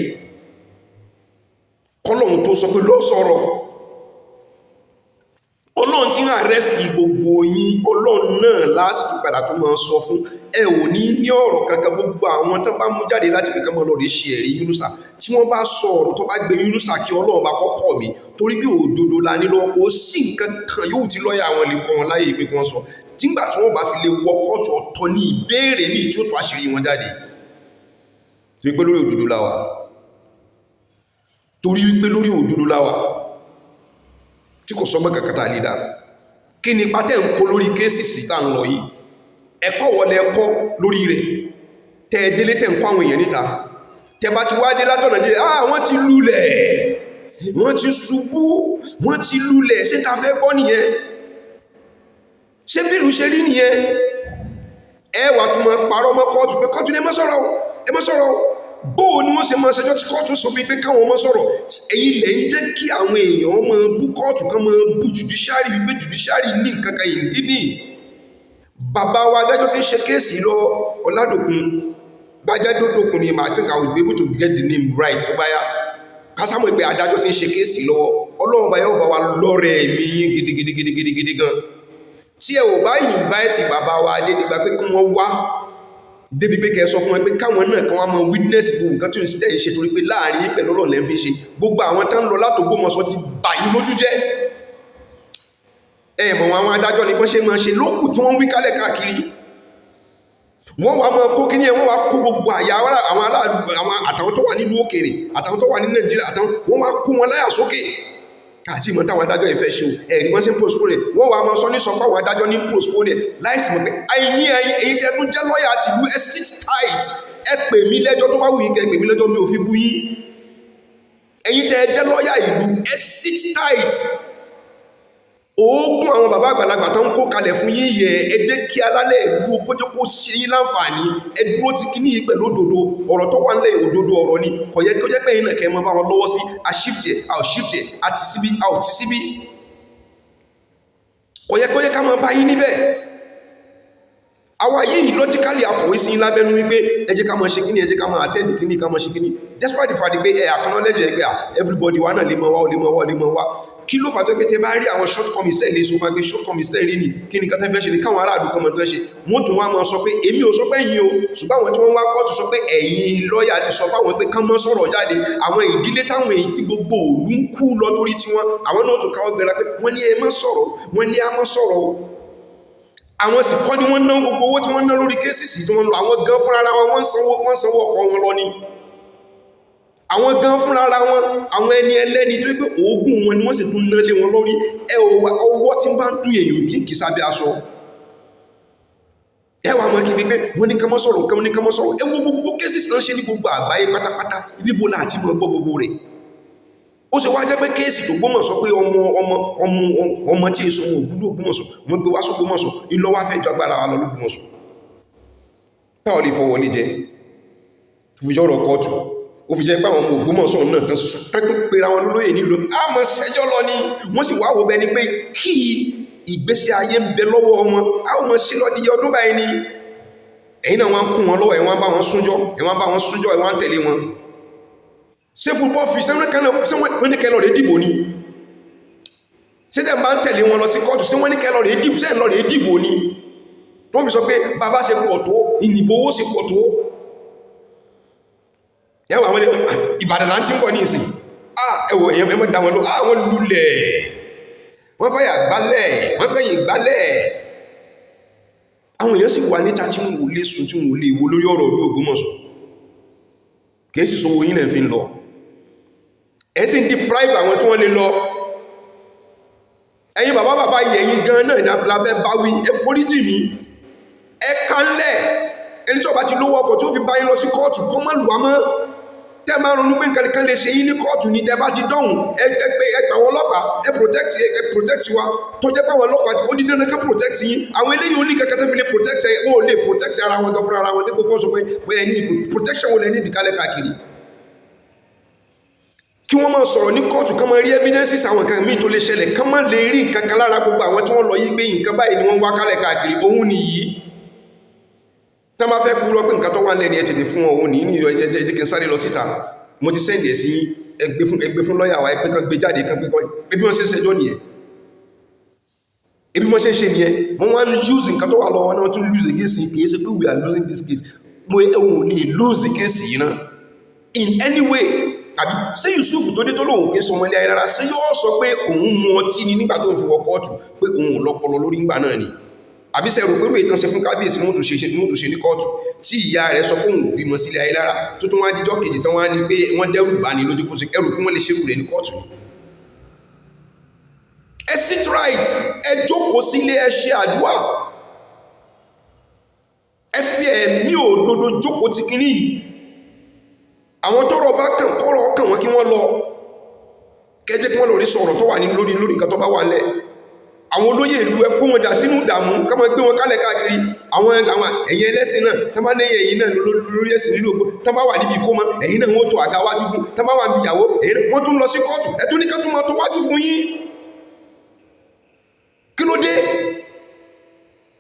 kọ́lọ̀hun tó sọ pé ló sọ̀rọ̀ ọlọ́run tí ń àrẹ́sì gbogbo yín ọlọ́run náà lásìkò padà tó máa sọ fún ẹ ò ní ọ̀rọ̀ kankan gbogbo àwọn tán bá mú jáde láti kankan mọ́ lọ́rẹ̀ ṣe ẹ̀rí Yunusa tí wọ́n bá sọ ọ̀rọ̀ tó bá gbé Yunusa kí ọlọ́run bá kọ́kọ́ mi torí bí òdodo la ní lọ́wọ́ kó sí nǹkan kan yóò ti lọ́yà àwọn lè kọ́ wọn láyé pé kí wọ́n sọ tígbà tí wọ́n bá fi lè wọ kọ́ọ̀tù ọ̀tọ̀ ní ìbéèrè ní tí ó tó àṣírí wọn jáde torí pé lórí òdodo láwà torí wípé lórí òdodo láwà tí kò sọgbọ́n kàkàtà lè dá kí ni pátẹ́ ń kó lórí kéèsì sí tá ń lọ yìí ẹ̀kọ́ wọlé ẹ̀kọ́ lórí rẹ̀ tẹ́ délé tẹ́ ń kọ́ àwọn èèyàn níta tẹ́ bá ti wá dé látọ̀nà jẹ́ wọ́n ti lulẹ̀ wọ́n ti ṣubú wọ́n ti lulẹ̀ ṣé ta fẹ́ gbọ́ nìyẹn ṣé bílù ṣe rí nìyẹn ẹ wà tún mọ́ parọ́ mọ́ kóòtù pé kóòtù ní ẹ má sọ̀rọ̀ bóò ni wọ́n ṣe máa ṣẹjọ́ tí kóòtù sọ fún pé káwọn ọmọ sọ̀rọ̀ ẹ̀yin lẹ̀ ń jẹ́ kí àwọn èèyàn máa bú kóòtù kan máa bú judiciary wípé judiciary ní nǹkan kan yìí ní bàbá wa adájọ́ tí ń ṣe kéèsì lọ Ọládòkun Gbájádódòkun ni I think I will be able to get the name right tó bá yá kásámọ̀ pé adájọ́ tí ń ṣe kéèsì lọ́wọ́ Ọlọ́run bá yóò bá wa lọ́rẹ̀ ẹ̀mí gidigidi gan tí ẹ ò bá invite bàbá wa dé nígbà pé kí wọ́n wá débi pé kẹ́ sọ fún ẹ pé káwọn náà kan wá mọ witness gbogbo nǹkan tí ó ń ṣe ṣe torí pé láàrin pẹ̀lú Ọlọ́run lẹ́ fi ṣe gbogbo àwọn tán lọ látògbómọ̀ṣọ́ ti bà yín lójú jẹ́ ẹ̀mọ̀ àwọn adájọ́ ní bọ́n ṣe máa ṣe lókù tí wọ́n wí kálẹ̀ káàkiri wọ́n wá mọ́ kó kíní ẹ̀ wọ́n wá kó gbogbo àyà àwọn aláàlú àtàwọn tó wà nílùú òkèèrè àtàwọn tó wà ní Nàìjíríà àtàwọn wọ́n wá kó wọn láyà sókè káàtì ìmọ̀ táwọn adájọ́ ìfẹ́ ṣe ẹ̀rí wọ́n ṣe ń postpone wọ́n wá mọ́ sọ ní sọ pé àwọn adájọ́ ní postpone láìsí mọ̀ pé àìní ẹ̀yin tẹ́ tún jẹ́ lọ́yà àti ìlú ẹ sit tight ẹ pè mí lẹ́jọ́ tó bá wù yín kẹ́ pè mí lẹ́jọ́ mi ò fi bú yín ẹ̀yin tẹ́ jẹ́ lọ́yà ìlú ẹ sit tight oògùn àwọn bàbá àgbàlagbà tó ń kó kalẹ̀ fún yín yẹ ẹ jẹ́ kí alálẹ̀ ìlú kójó kó ṣe yín láǹfààní ẹ dúró ti kíní yìí pẹ̀lú òdodo ọ̀rọ̀ tó wà nílẹ̀ òdodo ọ̀rọ̀ ni kò yẹ kó jẹ́ pé yín náà kẹ́ ẹ máa bá wọn lọ́wọ́ sí a shift ẹ̀ a ò shift ẹ̀ a ti síbí a ò ti síbí kò yẹ kó yẹ ká máa bá yín níbẹ̀ àwa yìí logically akọ̀wé sí lábẹ́nu wípé ẹ jẹ́ ká máa ṣe kíní ẹ jẹ́ ká máa attend kíní ká máa ṣe kíní despite the fact pé ẹ acknowledge ẹ pé everybody wa náà lè máa wá ó lè máa wá ó lè máa wá kí ló fà tó pé tẹ bá rí àwọn shortcomings tẹ̀ lè so máa gbé shortcomings tẹ̀ rí ni kí ni kátà fẹ́ ṣe ni káwọn aráàlú kan máa tán ṣe wọ́n tún wá máa sọ pé èmi ò sọ pé ẹ̀yin o ṣùgbọ́n àwọn tí wọ́n wá kóòtù sọ pé ẹ̀yin lọ́ọ̀yà ti sọ fáwọn pé kán mọ́ sọ̀rọ̀ jáde àwọn ìdílé táwọn èyí tí gbogbo òlu ń kú lọ torí tiwọn àwọn náà tún káwọ́ gbéra pé wọ́n ní ẹ má sọ̀rọ̀ wọ́n ní a má sọ̀rọ̀ o àwọn sì kọ́ ni wọ́n ná gbogbo owó tí wọ́n ná lórí kéésìsì tí wọ́n lọ àwọn gan fúnra ara wọn wọ́n sanwó ọkọ̀ wọn lọ ni àwọn gan fúnra ara wọn àwọn ẹni ẹlẹ́ni tó pé oògùn wọn ni wọ́n sì tún ná lé wọn lórí ọwọ́ tí bá ń dún èyí kì í sábẹ́ aṣọ ẹ wà mọ́ kí bí pé wọ́n ní ká má sọ̀rọ̀ ká ní ká má sọ̀rọ̀ ẹ wo gbogbo kéésìsì tán ṣe ní gbogbo àgbáyé pátápátá ibi bo láti mọ̀ gbọ́ gbogbo rẹ̀ ó ṣe wá jẹ́ pé kéèsì tó Ògbómọ̀ṣọ́ pé ọmọ tí èso wọn ògbúdó Ògbómọ̀ṣọ́ wọ́n gbé wá s'Ògbómọ̀ṣọ́ ìlọ́wà fẹ́ jọ agbára wa lọ l'Ògbómọ̀ṣọ́ táwọn lè fọwọ́ lè jẹ́ fi jọ́rọ̀ kọ́ọ̀tù ó fi jẹ́ pé àwọn ọmọ Ògbómọ̀ṣọ́ náà tán sọ́sọ́ tó pera wọn lólóyè nílò àmọ́ ṣẹjọ́ lọ ni wọ́n sì wá wo bẹni pé kí ìgbésí ayé ń bẹ lọ́wọ́ wọn àwọn ọmọ sí lọ́dí ọdún báyìí ni ẹ̀yin náà wọ́n kún wọn lọ́wọ́ ẹ̀ wọ́n bá wọn súnjọ́ ẹ̀ wọ́n tẹ̀lé wọn ṣe football fi ṣe wọ́n ní kẹlọ̀ rẹ̀ dìbò ní ṣe tẹ́ bá ń tẹ̀lé wọn lọ sí kọ́ọ̀tù ṣe wọ́n ní kẹlọ̀ rẹ̀ dìbò ṣe ń lọ rẹ̀ dìbò ní wọ́n fi sọ pé bàbá ṣe pọ̀ tó ìnìbò owó ṣe pọ̀ tó ẹwà àwọn Ìbàdàn là ń tí ń bọ̀ ní ìsìn ẹwọ èèyàn mẹ́mọ́ dá wọn lọ wọ́n lulẹ̀ wọ́n fẹ́yà gbálẹ̀ wọ́n fẹ́yìn gbálẹ̀ àwọn èèyàn sì wà níta tí wọ́n lè sùn tí wọ́n lè wo lórí ọ̀rọ̀ ìlú Ògbómọ̀ṣọ́ kìí sì sówó yín lẹ́ fi ń lọ ẹ sì ń deprive àwọn tí wọ́n lè lọ ẹ̀yin bàbá yẹ̀yìn gan náà ní abúlábẹ́ bá wí ẹ foríjì mi ẹ kánlẹ̀ ẹni tí ó bá ti lówó ọkọ̀ tí ó fi bá yín lọ sí kóòtù kó má lù wá mọ́ tẹ́ máa ronú pé nǹkan kan lè ṣe yín ní kóòtù ní tẹ́ bá ti dọ̀hùn ẹ pé àwọn ọlọ́pàá ẹ protect wa tó jẹ́ pé àwọn ọlọ́pàá ó dídé náà ká protect yín àwọn eléyìí ó ní kankan tó fi lè protect ẹ wọn ò lè protect ara wọn gan fúnra ara wọn dípò kó sọ pé ẹni protection wo lẹ ní ìdíkálẹ̀ káàkiri kí wọ́n máa sọ̀rọ̀ ní kóòtù ká máa rí evidences àwọn nǹkan míì tó lè ṣẹlẹ̀ ká máa lè rí nǹkan kan lára gbogbo àwọn tí wọ́n lọ yí pé nǹkan báyìí ni wọ́n wá kálẹ̀ káàkiri òun nìyí tá máa fẹ́ kúrò pé nǹkan tó wà lẹ́ni ẹ tètè fún òun ní ẹjẹ́ kí n sáré lọ síta mo ti sẹ́ndì ẹ̀ sí ẹgbẹ́ fún lọ́yà wa ẹgbẹ́ kan gbé jáde kan gbé kan ebi wọ́n ṣe ń ṣẹjọ́ nìyẹn ebi wọ́n ṣe ń ṣe nìyẹn wọ́n wá ń use nǹkan tó wà lọ́wọ́ náà tún lose against yìí kìí ṣe pé we are losing this case mo ẹ̀wọ̀n ò lè lose against yìí náà in any way àbí ṣé Yusuf tó dé tó lóhùn kí sọmọ ilé ayé rárá ṣé yóò sọ pé òun mu ọtí ni nígbà tó ń fi wọ kóòtù pé òun ò lọ́pọlọ lórí ńgbà náà ni àbí ṣe rò pẹ̀lú ìtàn ṣe fún kábíyèsí ní mọ́tò ṣe ní kóòtù tí ìyá rẹ̀ sọ pé òun ò bímọ sílé ayé lára tó tún wá díjọ́ kejì tán wá ní pé wọ́n dẹ́rù bá ní lójú kó ṣe ẹrù pé wọ́n lè ṣerú rẹ̀ ní kóòtù ni. ẹ sit right ẹ jókòó sílé ẹ ṣe àdúrà ẹ fi ẹ̀mí òdodo jókòó ti kíní yìí àwọn tọ́rọ̀ bá kàn kọ́rọ̀ ọkàn wọn kí wọ́n lọ kẹjẹ́ kí wọ́n lórí sọ̀rọ̀ tó wà ní lórí nǹkan tó bá wà lẹ̀ àwọn olóyè ìlú ẹ kó wọn dà sínú ìdààmú ká máa gbé wọn kálẹ̀ káàkiri àwọn ẹ̀yìn ẹlẹ́sìn náà tán bá lẹ́yìn ẹ̀yìn náà lórí ẹ̀sìn nílò ògbó tán bá wà níbi ìkó mọ́ ẹ̀yìn náà wọ́n tó àga wájú fún tán bá wà níbi ìyàwó wọ́n tún lọ sí kóòtù ẹ tún ní ká tún máa tó wájú fún yín kí ló dé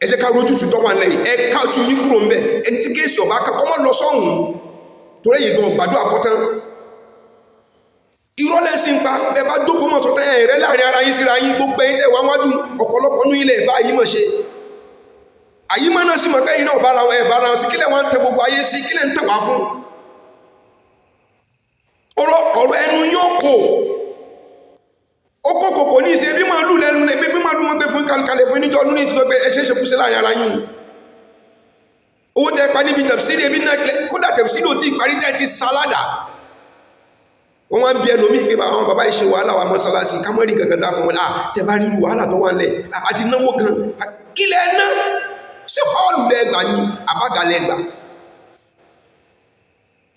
ẹ jẹ́ ká rójú tù tọ́wà lẹ́yìn ẹ káàtù yín kúrò ń bẹ̀ ẹni tí kéèsì ọ̀bá ká kọ́ mọ́ lọ sọ́hùn torí èyí gan gbàdúrà kọ́tán ìrọ́lẹ̀ sí ń pa ẹ bá dógbó mọ̀ sọ́tẹ́ ẹ̀rẹ́ láàrin ara yín síra yín gbogbo ẹ̀yìn tẹ́wàá wájú ọ̀pọ̀lọpọ̀ ní ilẹ̀ ẹ̀bá ayímọ̀ ṣe ayímọ̀ náà sì mọ̀ pé iná ọ̀bára wọn sí kílẹ̀ wọn tẹ gbogbo ayé sí kílẹ̀ ń tẹ̀wá fún ọ̀rọ̀ ẹnu yóò kò ó kòkòkò ní ìṣe bí màálù lẹ́nu bí màálù wọn gbé fún kalẹ̀ fún níjọ́ ọdún ní ìṣẹ́ pé ẹṣẹ́ ṣe kúṣẹ́ láàrin ara yín owó tẹ pa níbi tẹ̀síìrì ẹbí náà kódà tẹ̀síìrì ò tí ì parí tẹ́ ti sáládà wọ́n wá ń bí ẹlòmíì pé àwọn bàbá ìṣe wàhálà wa mọ́sálásí kámọ́rì gẹ̀gẹ̀ dá fún wọn tẹ bá ríru wàhálà tó wà ń lẹ̀ àti náwó kan kí lẹ ná sí họ́ọ̀lù lẹ́gbà ní àbága lẹ́gbà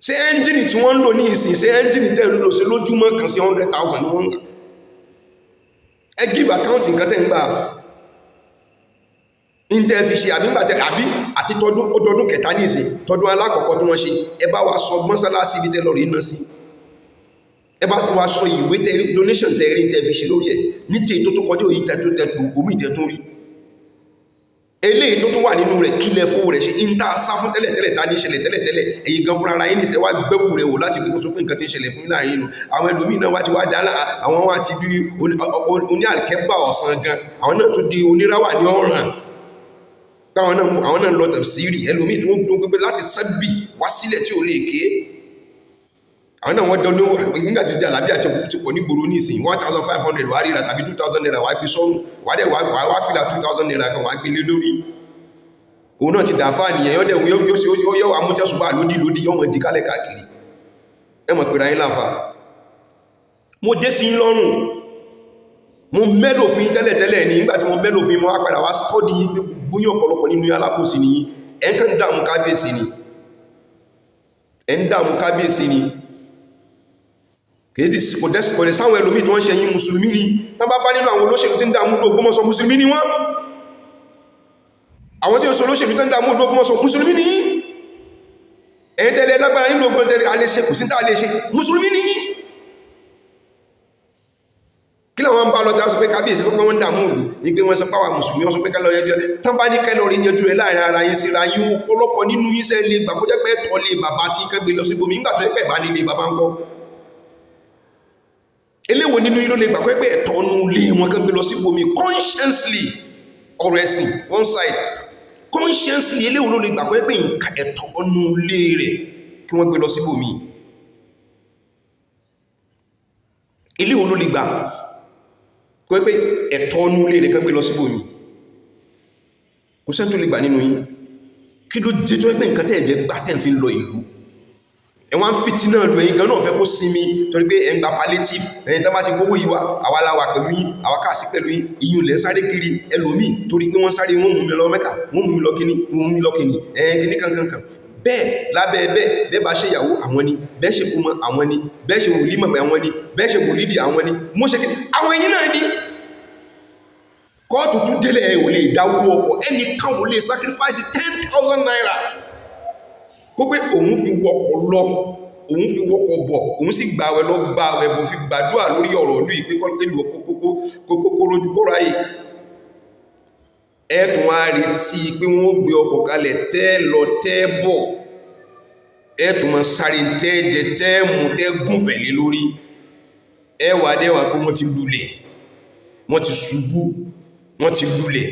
ṣé ẹ́ńjìnì tí wọ́n ń lò ní ìsìn ṣé ẹ́ńjìnì tẹ́ ń lò sí lójúmọ́ kan sí 100,000 ní wọ́n ń gbà ẹ give account nǹkan tẹ́ ń gbà intẹ́ fi ṣe àbí àti tọdún kẹta ní ìsìn tọdún alákọ̀ọ́kọ́ tí wọ́n ṣe ẹ bá wa sọ mọ́sálásí ibi tẹ́ lọ rí iná sí, ẹ bá wa sọ ìwé tẹ́rí donation tẹ́rí tẹ́ fi ṣe lórí ẹ̀ ní tí tó tó kọjá òyìn tẹ́tù omi ìtẹ́tún rí eléyìí tó tún wà nínú rẹ̀ kílẹ̀ fowó rẹ̀ ṣe ń tá a sá fún tẹ́lẹ̀tẹ́lẹ̀ tá ní ìṣẹ̀lẹ̀ tẹ́lẹ̀tẹ́lẹ̀ èyí gan fúnra ara yín nìṣẹ́ wá gbẹ́wù rẹ̀ wò láti gbẹ́kùn tó pé nǹkan tí ń ṣẹlẹ̀ fún láàrin inú àwọn ẹlòmíì náà wá ti wá dáná àwọn wá ti di oní àlùkẹ́bà ọ̀sán gan àwọn náà tún di oníráwà ní ọ̀ràn àwọn náà lọ tafsiri ẹlòmíì tó ń gbé láti sábì wá sílẹ̀ tí ò lè ké àwọn náà wọ́n dán lówó nígbà tí di àlàbí àti ọkùnrin ti pọ̀ ní gbòòrò ní ìsìn 1,500 wà ríra tàbí 2,000 naira wà gbé sọ́run wà dẹ̀ wà fìlà 2,000 naira kan wà gbé lé lórí òun náà ti dàfà nìyẹn yóò amútẹ́sùgbà lódì yóò mọ̀ dìkálẹ̀ káàkiri ẹ mọ̀ pé ráyín láǹfà mo dé sí lọ́rùn mo mẹ́lò fún tẹ́lẹ̀tẹ́lẹ̀ ní nígbàtí mo mẹ́lò fún mọ́ apàdà wá stọ́dì yí pé gbogbo yí ọ̀pọ̀lọpọ̀ nínú alákòsí ni ẹ̀ńkàn dàmú kábíyèsí ni kèdè kọ̀dẹ̀ sáwọn ẹlòmí tó ń ṣe yí mùsùlùmí ni tán bá nínú àwọn olóṣèlú tí ń dàmú Ògbómọ̀ṣọ́ mùsùlùmí ni wọ́n àwọn tí ó sọ olóṣèlú tí ń dàmú Ògbómọ̀ṣọ́ mùsùlùmí ni ẹ̀yìn tẹ́lẹ̀ lágbára nínú ogun tẹ́lẹ̀ alẹ́ṣẹ́ kò sí tá alẹ́ṣẹ́ mùsùlùmí ni kí làwọn bá lọ tí a sọ pé kábíyèsí tó pẹ́ wọ́n dàmú òlù ní pé wọ́n sọ pàwà mùsùlùmí wọ́n sọ pé kálọ̀ yẹjọ́ tán bá ní kẹ́lọ̀ rí yanjú rẹ̀ láàrin ara yín síra yín ọ̀pọ̀lọpọ̀ nínú iṣẹ́ lè gbà kó jẹ́ pé ẹ̀tọ́ lè bàbá tí kẹ́gbé lọ sí bomi nígbà tó pẹ́ bá nílé bàbá ń kọ́ eléwo nínú yín ló lè gbà pé ẹ̀tọ́ nú lé wọn kẹ́gbé lọ sí bomi consciously ọ̀rọ̀ ẹ̀sìn one side consciously eléwo ló lè gbà pé ẹ̀tọ́ nú lé rẹ̀ kí wọ́n gbé lọ sí bomi eléwo ló lè gbà pé ẹ̀tọ́ nú lé rẹ̀ kẹ́gbé lọ sí bomi kò sẹ́ni tó lè gbà nínú yín kí ló jẹ́ tó ẹgbẹ́ nǹkan tẹ́ẹ̀jẹ́ gbà tẹ́ẹ̀ fi lọ ìlú ẹ̀wọ̀n fìtí náà lọ ẹ̀yìn gan náà fẹ́ kó sinmi torí pé ẹ̀ǹgbà palliative ẹ̀yìn tó bá ti gbówó yíwa àwa la wà pẹ̀lú yín àwa káàsí pẹ̀lú yín ìyún lẹ́ sáré kiri ẹlòmíì torí pé wọ́n sáré wọ́n mú mi lọ Mẹ́kà wọ́n mú mi lọ kíní wọ́n mú mi lọ kíní kíní kankankan bẹ́ẹ̀ lábẹ́ bẹ́ẹ̀ bá ṣe ìyàwó àwọn ni bẹ́ẹ̀ ṣe kúmọ àwọn ni bẹ́ẹ̀ ṣe wòlímọ̀ àwọn ni bẹ́ẹ̀ ṣe wòlídìí àwọn ni mo ṣe kíní àwọn ẹ̀yìn náà ni kóòtù tún délé ẹ̀ ò lè dáwó ọkọ̀ ẹnìkan ò lè sacrifice 10,000 naira kó pé òun fi wọkọ̀ lọ òun fi wọkọ̀ bọ̀ òun sì gbàwẹ̀ lọ gbàwẹ̀ bò fi gbàdúrà lórí ọ̀rọ̀ ìlú ìpé kọ́lùkẹ́lù kókó rojú kó ráyè ẹ̀tùn wá retí pé wọ́n gbé ọkọ̀ kalẹ̀ tẹ́ lọ tẹ́ bọ̀ ẹ̀tùn ma sáré tẹ́ẹ̀jẹ tẹ́ẹ̀mù tẹ́ẹ̀gùnfẹ̀ lé lórí ẹwà dẹ́wà pé wọ́n ti lulẹ̀ wọ́n ti ṣubú wọ́n ti lulẹ̀.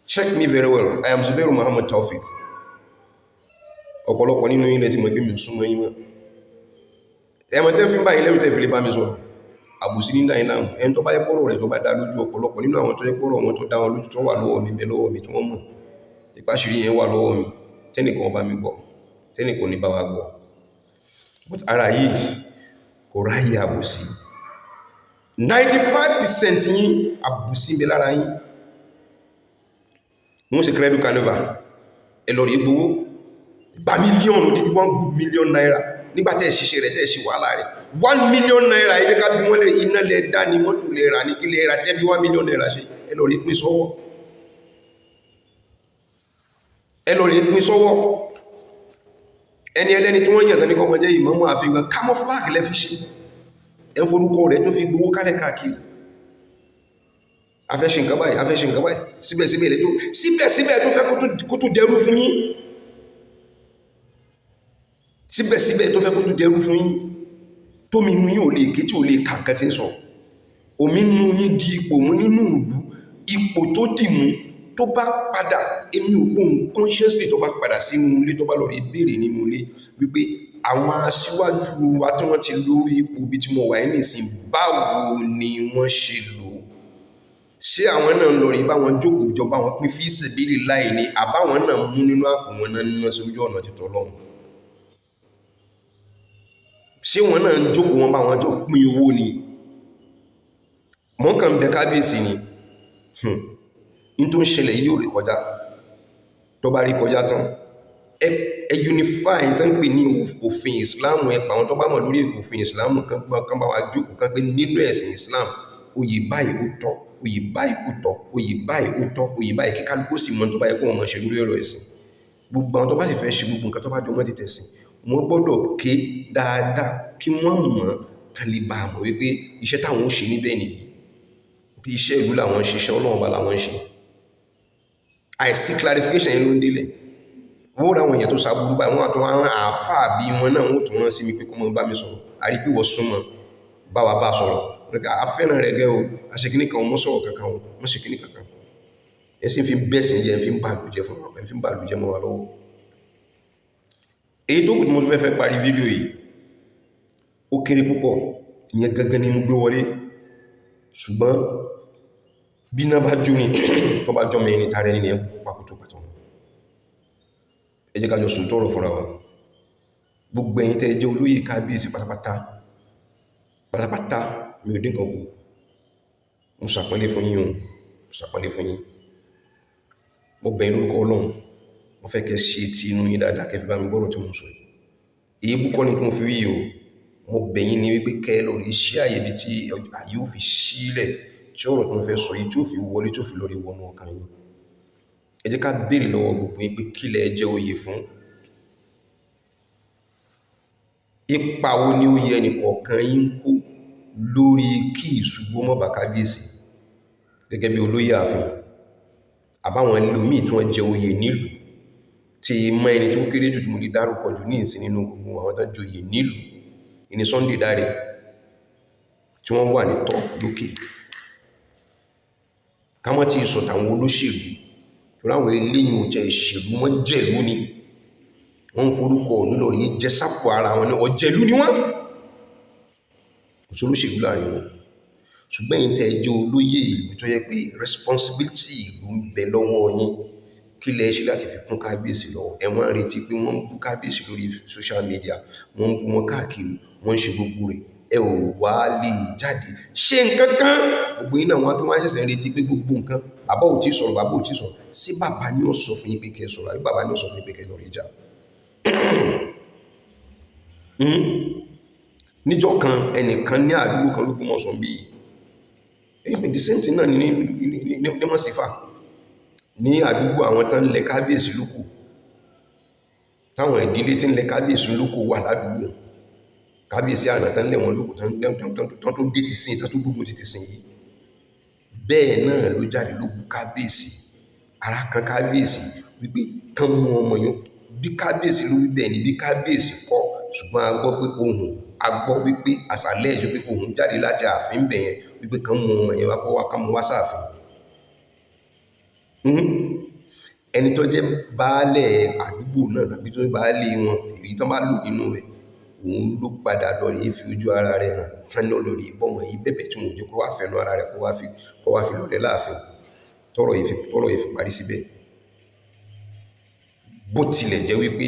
Check me very well. I am Zubairu Muhammad Taofik. Ọ̀pọ̀lọpọ̀ nínú ilẹ̀ tí mo gbé mi súnmọ́ yí mọ́ ẹmọ tẹ́ fi ń bá ilẹ̀ rú tẹ́ fi lè bá mi sọ̀rọ̀ àbùsí ní dáyìn láàmù ẹni tó bá yẹ pọ́rọ̀ rẹ̀ tó bá dá lójú ọ̀pọ̀lọpọ̀ nínú àwọn tó yẹ pọ́rọ̀ wọn tó dá wọn lójú tó wà lọ́wọ́ mi bẹ lọ́wọ́ mi tí wọ́n mọ̀ ìpáṣírí yẹn wà lọ́wọ́ mi tẹ́nìkan bá mi gbọ́ tẹ́nìkan ní bá wa gbọ́ but ara yìí kò ráyè àbùsí 95% yín àbùsí mi lára yín wọ́n sì kẹ́rẹ́dù carnival ẹ lọ rí gbowó gba mílíọ̀nù dídí 1 good million naira nígbàtẹ́ ṣiṣẹ́ rẹ̀ tẹ́ ṣe wàhálà rẹ̀ 1 million naira ẹ̀yẹ́ ká bí wọ́n lè iná lẹ dá ní mọ́tò lè rà ní kí lè rà tẹ́ fi 1 million naira ṣe ẹ lọ rí pín sọ́wọ́ ẹni ẹlẹ́ni tí wọ́n yàtọ̀ ní kọmọ jẹ́ ìmọ̀mọ́ àfihàn camouflage lẹ́ fi ṣe ẹ ń forúkọ rẹ̀ tó fi gbowó kálẹ̀ káàkiri afẹ́ṣe nǹkan báyìí síbẹ̀síbẹ̀ tó fẹ́ kó tó dẹrú fún yín síbẹ̀síbẹ̀ tó fẹ́ kó tó dẹrú fún yín tó mi nú yín ò lè ké tí ò lè kàǹkan tí ń sọ omi nú yín di ipò mú nínú ìlú ipò tó dì mú tó bá padà èmi ò gbóhùn consciously tó bá padà sínú ilé tó bá lọ rí béèrè nínú ilé wípé àwọn aṣíwájú wa tí wọ́n ti lórí ipò bí tí mo wà ní ìsìn báwo ni wọ́n ṣe lò ṣé àwọn náà ń lọ rí báwọn jókòó jọba wọn pín fi sabilillah ní àbáwọn náà mú nínú àpò wọn náà nínú sí ojú ọ̀nà títọ́ lọ́hùn ṣé wọn náà ń jókòó wọn bá wọn jọ pín owó ni mọ́ kàn bẹ kábíyèsí ni in tó ń ṣẹlẹ̀ yìí ò rí kọjá tó bá rí kọjá tán ẹ unify tán pè ní òfin Islam, ẹ pa àwọn tó bá mọ̀ lórí òfin Islam kan bá wa jókòó kan pé nínú ẹ̀sìn Islam oyè báyìí ó tọ́, oyè báyìí ó tọ́, oyè báyìí ó tọ́, oyè báyìí kí kálukú sì mọ̀ tó bá yẹ kó wọn máa ṣe lórí ọ̀rọ̀ ẹ̀sìn. Gbogbo àwọn tó bá sì fẹ́ ṣe gbogbo nǹkan tó bá jọ mọ́ ti tẹ̀sìn, wọ́n gbọ́dọ̀ ké dáadáa kí wọ́n mọ̀ kan lè bá mọ̀ wípé iṣẹ́ táwọn ó ṣe níbẹ̀ nìyí, bí iṣẹ́ ìlú làwọn ń ṣe, iṣẹ́ Ọlọ́run bá làwọn ń ṣe. Àìsí clarification yẹn ló ń délẹ̀. Wọ́n ra àwọn èèyàn tó ṣàbúrú báyìí, wọ́n àtúnwá rán àáfàá bí wọn náà, wọ́n tún rán sí mi pé kó mọ́ bá mi sọ̀rọ̀. A rí pé wọ́n súnmọ́ bá wa bá sọ̀rọ̀. Afẹ́ràn rẹ̀ gẹ́ o, a ṣe kíní kan, wọ́n sọ̀rọ̀ kankan o, wọ́n ṣe kíní kankan. Ẹ sì fi bẹ́sìn jẹ́, ẹ fi ń bàlújẹ́ fún wa, ẹ fi ń bàlújẹ́ mọ́ wa lọ́wọ́. Èyí tó kù tí mo fẹ́ parí fídíò yìí, ó kéré púpọ̀, ìyẹn gangan ni mo gbé wọlé. Ṣùgbọ́n bí náà bá jó ni tó bá jọ mẹ́rin tààrẹ ní ẹ̀ pàkótó pàtó. Ẹ jẹ́ ká jọ sùn tọrọ fúnra wa. Gbogbo ẹ̀yin tẹ́ jẹ́ olóyè kábíyèsí pátápátá mi ò dín kan kù. Mo ṣàpọ́nlé fún yín o, mo ṣàpọ́nlé fún yín. Mo bẹ̀ yín lórúkọ Ọlọ́run, mo fẹ́ kẹ́ ṣe ti inú yín dáadáa kẹ́ fi bá mi gbọ́rọ̀ tí mo sọ yìí. Èyí búkọ́ ni mo fi rí o, mo bẹ̀ yín ní wípé kẹ́ lórí iṣẹ́ àyè bí tí àyè ò fi sílẹ̀ tí ọ̀rọ̀ tó ń fẹ́ sọ yìí tí ó fi wọlé tí ó fi lórí wọnú ọkàn yín. Ẹ jẹ́ ká béèrè lọ́wọ́ gbogbo yín pé kí lẹ jẹ́ oyè fún. Ipa wo ni ó yẹ ẹnìkọ̀ọ̀kan yín kó lórí kí ìṣubú mọ́ bá kábíyèsí gẹ́gẹ́ bí olóyè ààfin àbáwọn ẹlòmíì tí wọ́n jẹ oyè nílùú, tí mọ́ ẹni tó kéré jù tí mo lè dárúkọ jù ní ìsìn nínú gbogbo àwọn tó joyè nílùú ìní Sunday Dare tí wọ́n wà ní top lókè. Ká mọ́ tí ìsọ̀ tàwọn olóṣèlú tó láwọn eléyìn ò jẹ́ ìṣèlú, wọ́n jẹ̀lú ni wọ́n ń forúkọ olólórí jẹ́ sápò ara wọn ní ọ̀jẹ̀lú ni wọ́n, kò sí olóṣèlú láàrin wọn. Ṣùgbọ́n yín tẹ́ jẹ́ olóyè ìlú tó yẹ pé responsibility ìlú ń bẹ lọ́wọ́ yín, kí lẹ ṣe láti fi kún kábíyèsí lọ́wọ́. Ẹ wọ́n retí pé wọ́n ń bú kábíyèsí lórí social media, wọ́n ń bú wọn káàkiri, wọ́n ń ṣe gbogbo rẹ̀, ẹ ò wá lè jáde ṣe nǹkan kan. Gbogbo yín náà wọ́n tó wá ṣẹ̀ṣẹ̀ retí pé gbogbo nǹkan bàbá ò tí sọ̀rọ̀, bàbá ò tí sọ̀rọ̀, sí bàbá ni ó sọ fún yín pé kẹ́ sọ̀rọ̀ àbí bàbá ni ó sọ fún yín pé kẹ́ lọ rí jà. Níjọ́ kan ẹnìkan ní àdúgbò kan ló gbọ́mọ̀ sọ bí the same thing náà ní Mọ́sífà ní àdúgbò àwọn tán lẹ kábíyèsí lóko, táwọn ìdílé tí ń lẹ kábíyèsí lóko wà ládùúgbò. Kábíyèsí àná tán lẹ wọn lóko tán tún dé ti sìn, tán tún gbógun ti sìn yìí. Bẹ́ẹ̀ náà ló jáde ló bú kábíyèsí, ara kan kábíyèsí wípé kán mú ọmọ yẹn. Bí kábíyèsí ló wí bẹ́ẹ̀ ni bí kábíyèsí kọ́, ṣùgbọ́n a gbọ́ pé wípé àṣàlẹ̀ ẹ̀jọ́ pé ohun jáde láti ààfin bẹ̀yẹn wípé kán mú ọmọ yẹn wá kọ́ wá kán mú wá sáàfin. Ẹni tó jẹ́ baálẹ̀ àdúgbò náà tàbí tó jẹ́ baálẹ̀ wọn, èyí tán bá lò nínú rẹ̀, òun ló padà lọ́rí fi ojú ara rẹ̀ hàn tán lọ lórí bọ́mọ yìí bẹ̀bẹ̀ tí wọ́n jẹ́ kó wá fẹnu ara rẹ̀ kó wá fi lọ́lẹ̀ láàfin. Tọ́rọ̀ yìí fi parí síbẹ̀. Bó tilẹ̀ jẹ́ wípé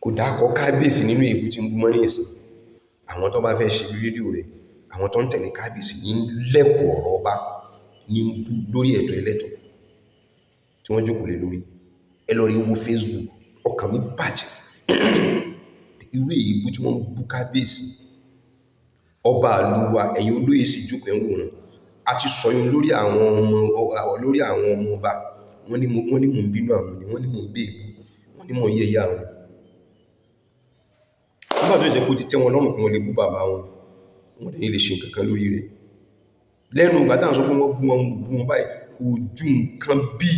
kò dákọ̀ kábíyèsí nínú èébú tí ń bú mọ́ ní ìsìn. Àwọn tó bá fẹ́ ṣe rédíò rẹ̀, àwọn tó ń tẹ̀lé kábíyèsí ní lẹ́kọ̀ọ́ ọ̀rọ̀ ọba ní ń bú lórí ẹ̀tọ́ ẹlẹ́tọ̀ tí wọ́n jókòó lé lórí. Ẹ lọ rí wo Facebook, ọkàn mi bàjẹ́. Irú èébú tí wọ́n ń bú kábíyèsí, ọba àlùwà, ẹ̀yin olóyè sì jókòó ẹ̀ ń wòran. A ti sọ yín lórí àwọn ọmọ ọba, wọ́n ní mò ń bínú àwọn ni, wọ́n ní mò ń bẹ́ èébú, wọ́n ní mò ń yẹ̀yẹ́ àwọn. Nígbà tó jẹ́ pé ó ti tẹ́ wọn lọ́rùn kí wọ́n lè bú bàbá wọn, wọ́n lè lè ṣe nǹkan kan lórí rẹ̀. Lẹ́nu ìgbà táwọn sọ pé wọ́n bú wọn báyìí, kò ju nǹkan bí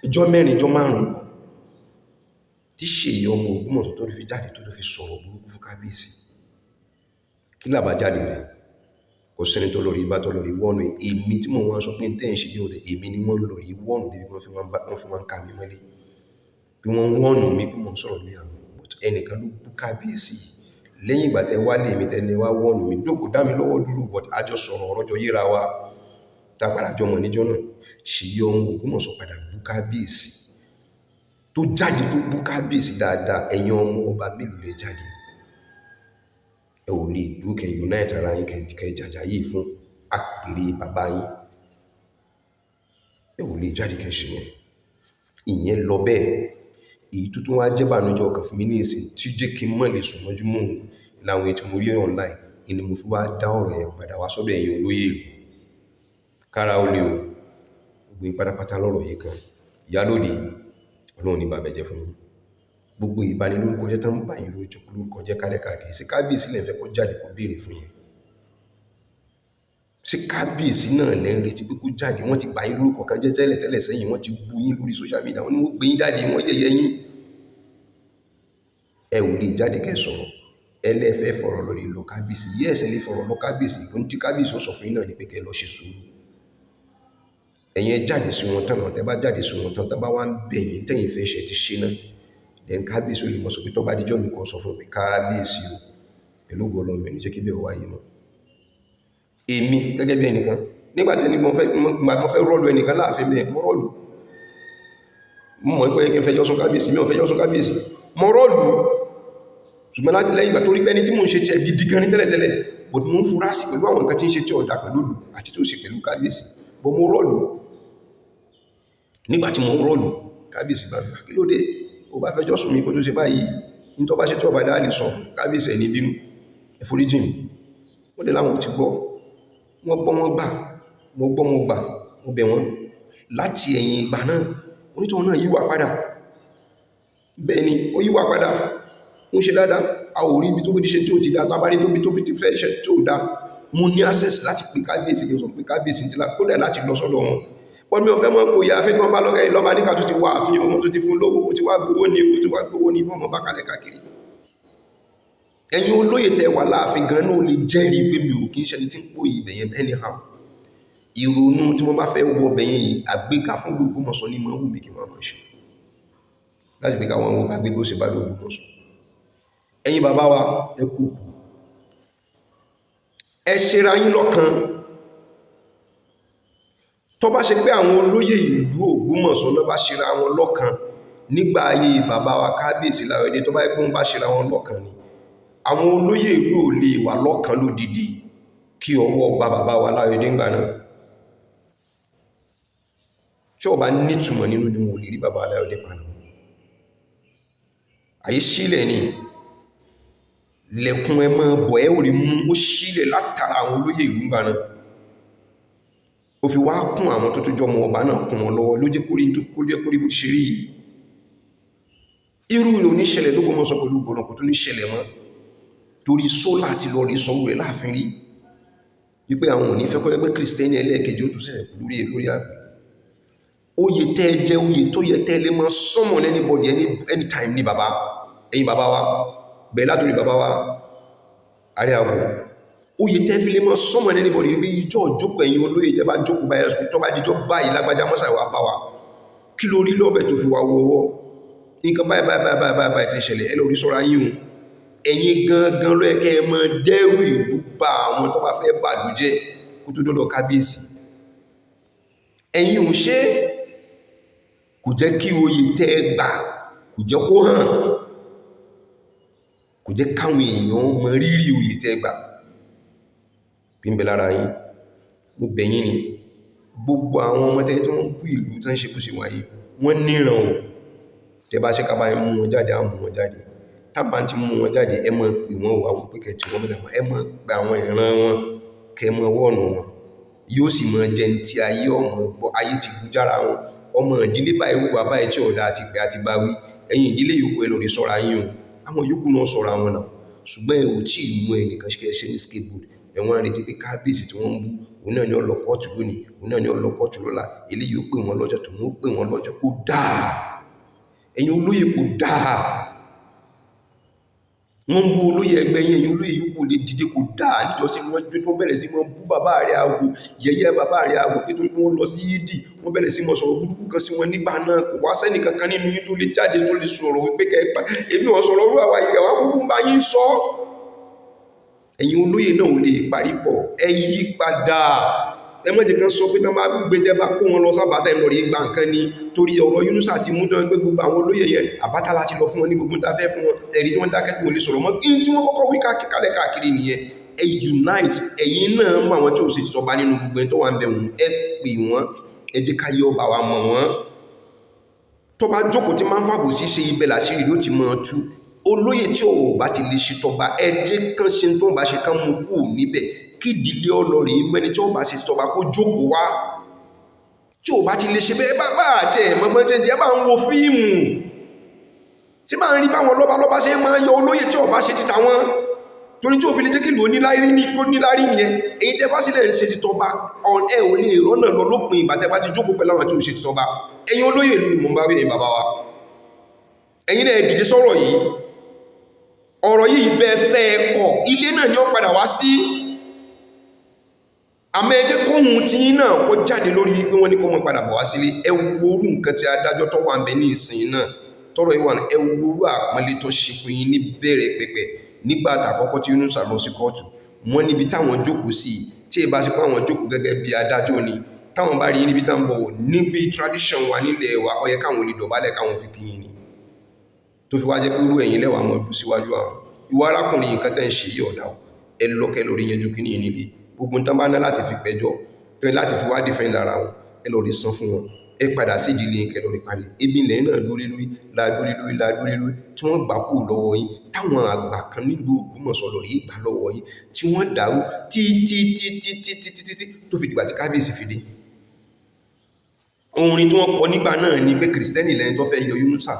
ọjọ́ mẹ́rin ọjọ́ márùn-ún lọ tí Ṣèyí ọmọ Ògbómọ̀ṣọ́ tó fi jáde tó fi sọ̀rọ̀ burúkú fún kábíyèsí. Kí làbájáde rẹ̀? Kò sẹ́ni tó lórí bá tó lórí wọ́nù. Èmi tí mo wọ́n sọ pé tẹ́ ń ṣe yóò rẹ̀, èmi ni wọ́n lórí wọ́nù débi wọ́n fi máa ń ká mi mọ́lé. Bí wọ́n wọ́nù mi bí mo ń sọ̀rọ̀ lórí àwọn. But ẹnìkan ló bú kábíyèsí lẹ́yìn ìgbà tẹ́ wá lé mi tẹ́lẹ̀ wá wọ́nù mi. Lókò dá mi lọ́wọ́ dúró, but a jọ sọ̀rọ̀ ọ̀rọ̀ jọ yíra wa. Tá padà jọ mọ̀ níjọ́ náà. Ṣèyí ọmọ Ògbómọ̀ṣọ́ padà bú kábíyèsí. Tó jáde tó bú kábíyèsí dáadáa, ẹ̀yin ọmọ ọba mélòó lè jáde? Ẹ ò lè dúró kẹ́ unite ara yín kẹ́ jàjà yìí fún àpèrè bàbá yín. Ẹ ò lè jáde kẹ́ ṣe yẹn. ìyẹn lọ bẹ́ẹ̀. Èyí tó tún wá jẹ́ ìbànújẹ́ ọkàn fún mi ní ìsìn tí jẹ́ kí n mọ̀ lè sùn mọ́júmọ́ òní láwọn èyí tí mo rí online ni mo fi wá dá ọ̀rọ̀ yẹn padà wá sọ́dọ̀ ẹ̀yin olóyè ìlú. Kára ó lè o, gbogbo yín pátápátá lọ́rọ̀ yìí kan. Ìyálóde, Ọlọ́run ní bàbẹ̀ jẹ́ fún yín. Gbogbo ìbanilórúkọ jẹ́ tán bá yín lórúkọ jẹ́ kálẹ̀ káàkiri sí kábíyèsí lẹ́ ń fẹ́ kó jáde kó béèrè fún yín. Sí kábíyèsí náà lẹ́ ń retí pé kó jáde, wọ́n ti bá yín lórúkọ kan jẹ́ tẹ́lẹ̀ sẹ́yìn, wọ́n ti bú yín lórí social media, wọ́n ní wọ́n gbé yín jáde, wọ́n yẹ̀yẹ́ yín. Ẹ ò lè jáde kẹ́ sọ̀rọ̀, ẹ lẹ́fẹ́ fọ̀rọ̀ lórí lọ kábíyèsí. Yes, ẹ lè fọ̀rọ̀ lọ kábíyèsí, ohun tí kábíyèsí ó sọ fún yín náà ni pé kẹ́ lọ ṣe sùúrù. Ẹ̀yin ẹ jáde sí wọn tán náà, tẹ́ bá jáde sí wọn tán, tẹ́ bá wá ń bẹ̀yìn tẹ́yìn fẹ́ ṣe ti ṣe náà. Then kábíyèsí ó lè mọ̀ sọ pé tó bá dijọ́ mi kọ́ sọ fún pé kábíyèsí o, pẹ̀lú ògo Ọlọ́run ní jẹ́ kí bẹ́ẹ̀ wáyé mọ́. Èmi gẹ́gẹ́ bí ẹnìkan, nígbàtí mo fẹ́ rọ́ọ̀lù ẹnìkan láàfin bẹ́ẹ̀, mo rọ́ọ̀lù. Mo mọ̀ pé kí n fẹjọ́ sùn kábíyèsí, mi ò fẹjọ́ sùn kábíyèsí. Mo rọ́ọ̀lù. Ṣùgbọ́n láti lẹ́yìn ìgbà tó rí pé ẹni tí mò ń ṣe tiẹ̀ gidi gan ní tẹ́lẹ̀tẹ́lẹ̀, but mo ń fura sí pẹ̀lú àwọn nǹkan tí ń ṣe tí ọ̀dà pẹ̀lú òlù àti tó ṣe pẹ̀lú kábíyèsí. But mo rọ́ọ̀lù. Nígbàtí mo rọ́ọ̀lù, kábíyèsí bá mi, kí ló dé? Ó bá fẹjọ́ sùn mi kó tó ṣe báyìí, ní tó bá ṣe tí ọba dá lè sọ, kábíyèsí ẹni bínú, ẹ foríjì mi. Wọ́n dé láwọn ti gbọ́, wọ́n gbọ́ wọ́n gbà, mo gbọ́ mo gbà, mo bẹ̀ wọ́n. Láti ẹ̀yìn ìgbà náà, onítọ̀hún náà yíwà padà. Bẹ́ẹ̀ ni, ó yíwà padà, ó ń ṣe dáadáa, a ò rí ibi tó bí ṣe tí ó ti dá, tábárí tó bí ti fẹ́ ṣe tí ó dá. Mo ní access láti pè kábíyèsí kí n sọ pé kábíyèsí ti lá, kódà láti lọ sọ́dọ̀ wọn. Wọ́n mi ò fẹ́ mọ́ bóyá afẹ́ tí wọ́n bá lọ́rẹ́ ìlọ́ba níka tó ti wà àfihàn ọmọ tó ti fún lówó, ó ti wá gbówó ní ọmọ bá kalẹ̀ káàkiri. Ẹ̀yin olóyè tẹ́ wà láàfin gan náà lè jẹ́rìí pé mi ò kí ń ṣẹni tí ń pòyì ìbẹ̀yẹn anyhow. Ìrònú tí wọ́n bá fẹ́ wọ bẹ̀yẹn yìí, àgbéga fún gbogbo mọ̀sán ní máa wù mí kí wọ́n máa ṣe. Láti pé káwọn ọmọ bá gbé bó ṣe bá lóògùn mọ̀sán. Ẹ̀yin bàbá wa, ẹ kú. Ẹ ṣera yín lọ́kan. Tó bá ṣe pé àwọn olóyè ìlú Ògbómọ̀ṣọ́ náà bá ṣera wọn lọ́kan nígbà ayé bàbá wa kábíyèsí Láyọ̀dé, tó bá yẹ pé wọ́n bá ṣera wọn lọ́kan ni. Àwọn olóyè ìlú ò lè wà lọ́kan lódìdí kí ọwọ́ bá bàbá wa Láyọ̀dé ńgbà náà. Tí ó bá nítumọ̀ nínú ni wọ́n lè rí bàbá Láyọ̀dé pa náà. Àyè sílẹ̀ ni lẹ̀kùn ẹ máa bọ̀ ẹ́ ò rí mú ó sílẹ̀ látara àwọn olóyè ìlú ńgbà náà. Ó fi wá kún àwọn tó jọ ọmọ ọba náà kún wọn lọ́wọ́ ló jẹ́ kórí bó ti ṣe rí yìí. Irú rẹ̀ ò ní ṣẹlẹ̀ l'Ógbómọ̀ṣọ́ pẹ̀lú gbọ̀nà kò tún ní ṣẹlẹ̀ mọ́ torí sólà ti lọ rí sọ́wọ́ rẹ̀ láàfin rí wípé àwọn ò ní fẹ́ kọ́yẹ́ pé kìrìsìtẹ́nì ẹlẹ́ẹ̀kejì ó tún sẹ̀ lórí àgbẹ̀. Oyè tẹ́ jẹ́ oyè tó yẹ tẹ́ lè máa summon anybody anytime ní bàbá ẹ̀yin bàbá wa bẹ̀rẹ̀ látòrí bàbá wa Ààrẹ Àgọ́. Oyè tẹ́ fi lè máa summon anybody níbi ìjọ òjókòó ẹ̀yin olóyè tẹ́ bá jókòó báyìí lọ́sọ̀pẹ̀ tó bá dijọ́ báyìí lágbájá mọ́sà wà bá wa kí ló rí lọ́bẹ̀ tó fi wà wọ́wọ́ nǹkan báyìí ti ń ṣẹlẹ̀ ẹ lórí sọ́ra yín o ẹ̀yin gangan ló yẹ kẹ́ ẹ máa dẹ́rù ìlú bá àwọn tó bá fẹ́ bàlú jẹ́ kó tó dọ́dọ̀ kábíyèsí. Ẹ̀yin ò ṣe kò jẹ́ kí oyè tẹ́ ẹ gbà kò jẹ́ kó hàn kò jẹ́ káwọn èèyàn mọ rírì oyè tẹ́ ẹ gbà bí ń bẹ lára yín. Mo bẹ̀ yín ni gbogbo àwọn ọmọ tẹ́ tí wọ́n bú ìlú tán ṣe bó ṣe wáyé wọ́n níran o tẹ́ bá ṣe ká bá mú wọn jáde á mú wọn jáde tábà ti mú wọn jáde ẹ mọ̀ pé wọ́n wà wọ́n pé kẹtì wọ́n mẹ́ta ẹ mọ̀ gba àwọn ìran wọn kẹ mọ̀ wọ́ọ̀nù wọn yóò sì mọ̀ jẹ́ ti ayé ọmọ gbọ́ ayé ti kú jára wọn ọmọ ìdílé báyìí wù àbáyé tí ọ̀dà àti pé àti báwí ẹ̀yin ìdílé yòókù ẹ lórí sọ́ra yín o àwọn yòókù náà sọ́ra wọn náà ṣùgbọ́n ẹ ò tí ì mú ẹnìkan ṣe ní skateboard ẹ̀wọ̀n àrètí pé kábíyèsí tí wọ́n ń bú òun náà ni ó lọ kóòtù lónìí òun náà ni ó lọ kóòtù lọ́la eléyìí ó pè wọ́n lọ́jọ́ tó wọ́n pè wọ́n lọ́jọ́ kó dáa ẹ̀yin olóyè kò dáa wọ́n ń bú olóyè ẹgbẹ́ yẹn ẹ̀yin olóyè yòókù lè dìde kò dáa níjọ́sí wọ́n bẹ̀rẹ̀ sí wọ́n bú bàbá Ààrẹ Àgọ́ yẹ̀yẹ́ bàbá Ààrẹ Àgọ́ pé torí wọ́n lọ sí yídì wọ́n bẹ̀rẹ̀ sí wọ́n sọ̀rọ̀ burúkú kan sí wọn nígbà náà kò wá sẹ́nì kankan nínú yín tó lè jáde tó lè sọ̀rọ̀ wípé kẹ́ẹ̀pá èmi ò sọ̀rọ̀ orú àwa ìyàwó akókó ń bá yín sọ ẹ̀yin olóyè náà ò lè parí pọ̀ ẹ yí padà ẹ má jẹ́ kan sọ pé tán bá gbé tẹ́ bá kó wọn lọ sábàtà ẹ̀ lọ́rí gbà nǹkan ni torí ọ̀rọ̀ Yunusa ti mú dán pé gbogbo àwọn olóyè yẹn àbátà láti lọ fún wọn ní gbogbo tá fẹ́ fún wọn ẹ̀rí tí wọ́n dákẹ́ tó lè sọ̀rọ̀ mọ́ kí tí wọ́n kọ́kọ́ wí kalẹ̀ káàkiri nìyẹn ẹ unite ẹ̀yin náà mọ àwọn tí ò sì ti tọba nínú gbogbo ẹni tó wà ń bẹ̀ wọ́n ẹ pè wọ́n ẹ jẹ́ ká yọ ọba wa mọ̀ wọ́n tó tó bá jókòó tí máa ń fàbò sí ṣe ibẹ̀ làṣírí ló ti máa tú olóyè tí ò bá ti lè ṣe tọba ẹjẹ́ kan ṣe tó bá ṣe kán mú kú níbẹ̀ kí ìdílé ọlọ́rẹ̀ mẹ́ni tí ó bá ṣe tọba kó jókòó wá tí ò bá ti lè ṣe bẹ́ẹ̀ bá àti ẹ̀mọ́gbọ́n ṣe jẹ́ bá ń wo fíìmù tí bá ń rí báwọn lọ́balọ́ba ṣe máa yọ olóyè tí ò bá ṣe ti tàwọn torí tí ò fi lè jẹ́ kí lò níláárí ní kó níláárí nìyẹn èyí tẹ́ bá sílẹ̀ ń ṣe ti tọba ẹ ò lè rọ́nà lọ lópin ìgbà tẹ́ bá ti jókòó pẹ̀lú àwọn tí ò ṣe ti tọba ẹ̀yin olóyè ìlú ni mò ń bá wí ẹ̀yin bàbá wa ẹ̀yin náà dìde sọ̀rọ̀ yìí ọ̀rọ̀ yìí bẹ́ẹ̀ fẹ́ kọ̀ ilé náà ni ó padà wá sí àmọ́ ẹjẹ́ kóhun tí náà kó jáde lórí pé wọ́n ní kó mọ́ padà bọ̀ wá sílé ẹ wo orú nǹkan tí adájọ́ tó wà ń bẹ ní ìsìn náà tọ́rọ̀ ìwà ẹ wo orú àpọ́nlé tó ṣe fún yín ní bẹ̀rẹ̀ pẹ̀pẹ̀ nígbà àkọ́kọ́ tí Yunusa lọ sí kóòtù wọ́n níbi táwọn jókòó sí tí ẹ bá ṣe pé àwọn jókòó gẹ́gẹ́ bí adájọ́ ni táwọn bá rí níbi táwọn bọ̀ níbi tradition wa nílẹ̀ wa ó yẹ káwọn olè dọ̀bálẹ̀ káwọn fi kíyìn ni tó fi wá jẹ́ pé irú ẹ̀yin lẹ́wà mọ́ ìlú síwájú àwọn ìwà arákùnrin nǹkan tẹ́ ń ṣe yí ọ̀dà ẹ lọ́kẹ́ lórí yẹn ju kí ní nílé gbogbo tán bá ná láti fi pẹjọ́ tẹ́ láti fi wá defend ara wọn ẹ lọ rí san fún wọn ẹ padà sí ìdílé yín kẹlọ rí parí ebi ilẹ̀ náà lórí tí wọ́n gbà kú lọ́wọ́ yín táwọn àgbà kan nílùú Ògbómọ̀ṣọ́ lórí ìgbà lọ́wọ́ yín tí wọ́n dàrú títí tó fi dìgbà tí kábíyèsí fi dé orin tí wọ́n kọ nígbà náà ni pé kìrìsìtẹ́nì lẹ́ni tó fẹ́ yọ Yunusa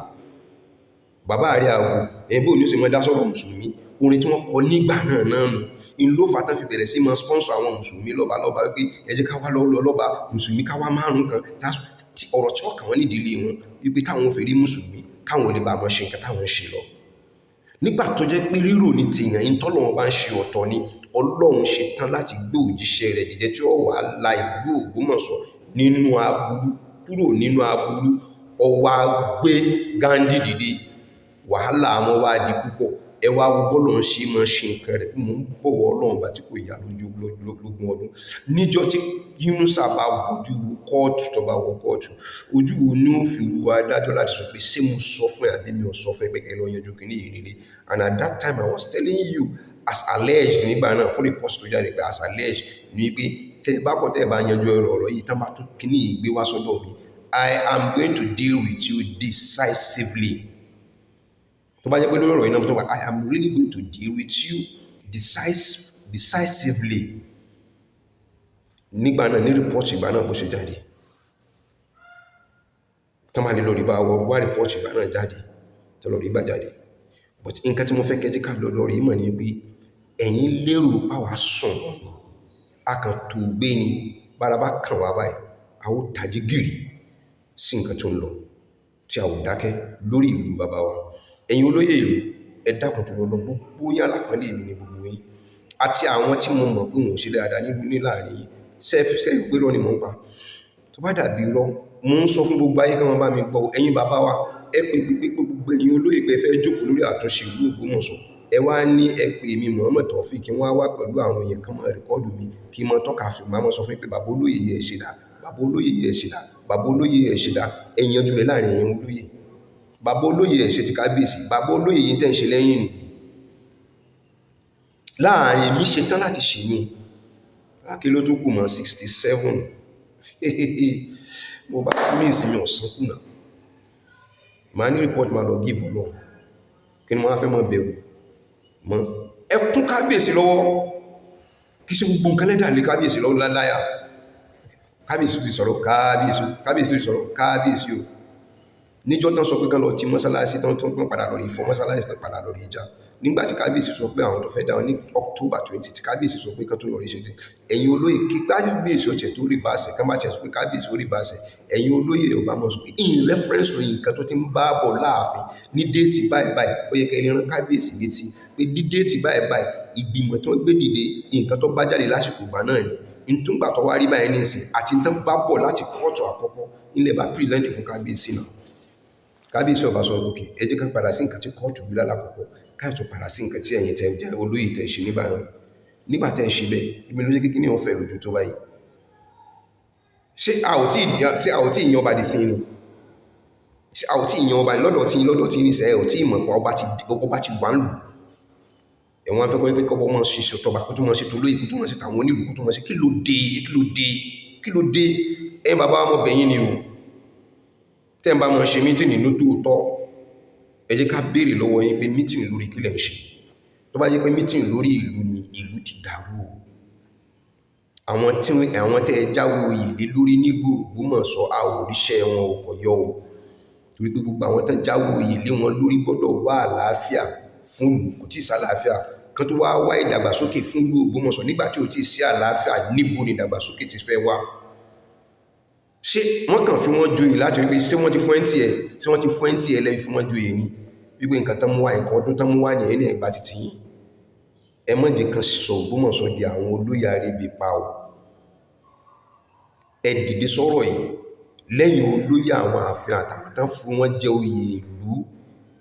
bàbá àrí àgọ́ ẹ̀bí òní sì mọ́ dá sọ́rọ̀ mùsùlùmí orin tí wọ́n kọ nígbà náà náà nù in ló fà tán fi bẹ̀rẹ̀ sí máa sponsor àwọn mùsùlùmí lọ́ba wípé ẹ jẹ́ ká wá lọ́ba mùsùlùmí ká wá márùn kan tí ọ̀rọ̀ tí wọ́n kà wọ́n nídìílé wọn wípé káwọn fèrè mùsùlùmí káwọn lè bá máa ṣe nǹkan táwọn ń ṣe lọ nígbà tó jẹ́ pé rírò ní tìyàn in tọ́lọ́run bá ń ṣe ọ̀tọ̀ ni Ọlọ́run ṣe tán láti gbé òjíṣẹ́ rẹ̀ dìde tí ó wà la ìlú Ògbómọ̀ṣọ́ nínú aburú kúrò nínú aburú ó wá gbé Ghandi dìde wàhálà àwọn wá di púpọ̀ ẹ wá gbọ́lọ̀ ṣe mọ́ ṣe nǹkan rẹ̀ mú bọ̀wọ̀ Ọlọ́run bá tí kò yà lógún ọdún níjọ́ tí Yunusa bá bójú kóòtù tó bá wọ kóòtù ojú wo ní ó fi ru adájọ́ láti sọ pé ṣé mo sọ fún ẹ àbí mi ò sọ fún ẹ pé kẹ́ lọ yanjú kìíní yìí nílé and at that time I was telling you as alleged nígbà náà fún report tó jáde pé as alleged ní pé tẹ́ ẹ bá kọ́ tẹ́ ẹ bá yanjú ọ̀rọ̀ yìí tán bá tún kìíní yìí gbé wá sọ́dọ̀ mi I am going to deal with you decisively tó bá jẹ́ pé lórí ọ̀rọ̀ iná tó wà I am really going to deal with you decisively nígbà náà ní report ìgbà náà bó ṣe jáde tó máa lè lọ rí bá wá report ìgbà náà jáde tó lọ rí bá jáde but nǹkan tí mo fẹ́ kẹ́jẹ́ ká lọ́dọ̀ rí mọ̀ ní pé ẹ̀yin lérò pàwà sùn ni a kàn tó gbé ni bára bá kàn wá báyìí a ó tají gìrì sí nǹkan tó ń lọ tí a ò dákẹ́ lórí ìlú bàbá wa ẹ̀yin olóyè ìlú ẹ dákun tó lọ gbogbo yín alápọ̀nlé mi ní gbogbo yín àti àwọn tí mo mọ̀ pé wọ́n ṣe dáadáa nílùú ní láàrin yìí sẹ́ẹ̀fì pé rọ́ ni mò ń pa tó bá dàbí rọ́ mo ń sọ fún gbogbo ayé káwọn bá mi gbọ́ ẹ̀yin bàbá wa ẹ pé gbogbo ẹ̀yin olóyè pé fẹ́ jókòó lórí àtúnṣe ìlú Ògbómọ̀ṣọ́ ẹ wá ní ẹ pé mi Muhammed Taofeek kí wọ́n wá pẹ̀lú àwọn èèyàn kan máa rẹ̀kọ́ọ̀dù mi kí n máa tọ́ka fún máa sọ fún pé bàbá olóyè yẹ ṣe dá bàbá olóyè yẹ ṣe dá bàbá olóyè yẹ ṣe dá ẹ̀yin yanjú rẹ̀ láàrin ẹ̀yin olóyè bàbá olóyè ẹ̀ ṣe ti kábíyèsí bàbá olóyè yìí tẹ́ ń ṣe lẹ́yìn nìyí láàrin mi ṣe tán láti ṣe yún láti ló tó kù mọ́ 67 mo bá kú ní ìsinmi ọ̀sán kùnà ma ní report ma lọ give Ọlọ́run kí ni wọ́n fẹ́ mọ́ bẹ̀rù mọ́ ẹkún kábíyèsí lọ́wọ́ kí sí gbogbo nǹkan lẹ́dà lé kábíyèsí lọ́wọ́ láláyà kábíyèsí tó ti sọ̀rọ̀ kábíyèsí o níjọ́ tán sọ pé kán lọ tí mọ́sálásí tán padà lórí ìfọ́ mọ́sálásí tán padà lórí ìjà nígbàtí kábíyèsí sọ pé àwọn tó fẹ́ dáwọn ní October 20 tí kábíyèsí sọ pé kán tó lórí ìṣẹ́jẹ́ ẹ̀yin olóyè kí kábíyèsí ọ̀tẹ̀ tó rìvásẹ̀ kán bá tẹ̀ sọ pé kábíyèsí ó rìvásẹ̀ ẹ̀yin olóyè ọba mọ̀ sọ pé in reference to nǹkan tó ti ń bá bọ̀ láàfin ní déètì báyìí ó yẹ kẹ́rin rán kábíyèsí létí pé ní déètì báyìí ìgbìmọ̀ tó gbé dìde nǹkan tó bá jáde lásìkò ìgbà náà ni ìtúngbà tó wá rí báyìí nísìn àti tán bá bọ̀ láti kóòtù àkọ́kọ́ ilẹ̀ bá pírẹsẹ̀ntì fún kábíyèsí náà kábíyèsí ọba sọ lókè ẹ jẹ́ ká padà sí nǹkan tí kóòtù wí lálákọ̀ọ́kọ́ káàtó padà sí nǹkan tí ẹ̀yin tẹ́ jẹ́ olóyè tẹ́ ṣe nígbà náà nígbà tẹ́ ṣe bẹ́ẹ̀ ibi ló jẹ́ kí ní ọ̀fẹ́ lójú tó báyìí ṣé a ò tí ìyan ọba dì sí ni ṣé a ò tí ìyan ọba lọ́dọ̀ tí ní sẹ́ ẹ̀ ò tí ìmọ̀ pa ọba ti wà ń lù ẹ̀wọ̀n afẹ́kọ́ pé kọ́bọ̀ mọ́ ṣe ṣọ̀tọ̀bà kó tó mọ́ ṣe tó lóyè kó tó mọ́ ṣe tàwọn onílù kó tó mọ́ ṣe kí ló dé ẹ̀yin bàbá ọmọbẹ̀yìn ni o tẹ́ ń bá mọ́ ṣe mítìnì ní tòótọ́ ẹ jẹ́ ká béèrè lọ́wọ́ yín pé mítìnì lórí kílẹ̀ ń ṣe. Tó bá jẹ́ pé mítìnì lórí ìlú ni ìlú ti dàrú o. Àwọn tẹ́ ẹ jáwé oyè lé lórí nílùú Ògbómọ̀ṣọ́ a ò ríṣẹ́ wọn ò kọ̀ yọ o. Torí pé gbogbo àwọn tán jáwé oyè lé wọn lórí gbọ́dọ̀ wá àlàáfíà fún ìlú, kò tí ì sálàáfíà kan tó wá ìdàgbàsókè fún ìlú Ògbómọ̀ṣọ́ nígbà tí ò tí ì sí àlàáfíà. Níbo ni ìdàgbàsókè ti fẹ́ wá? Ṣé wọ́n kàn fi wọ́n joyè láti wípé ṣé wọ́n ti fún ẹ́ntì ẹ̀ tí wọ́n ti fún ẹ́ntì ẹ̀ lẹ́yìn fi wọ́n joyè ni wípé nǹkan tán mú wá nǹkan ọdún tán mú wá ní ẹni ẹ̀gbá títí yìí. Ẹ má jẹ́ kan sọ Ògbómọ̀ṣọ́ di àwọn olóyè arébi pa o. Ẹ dìde sọ̀rọ̀ yìí lẹ́yìn olóyè àwọn ààfin àtàwọn tán fún wọn jẹ oyè ìlú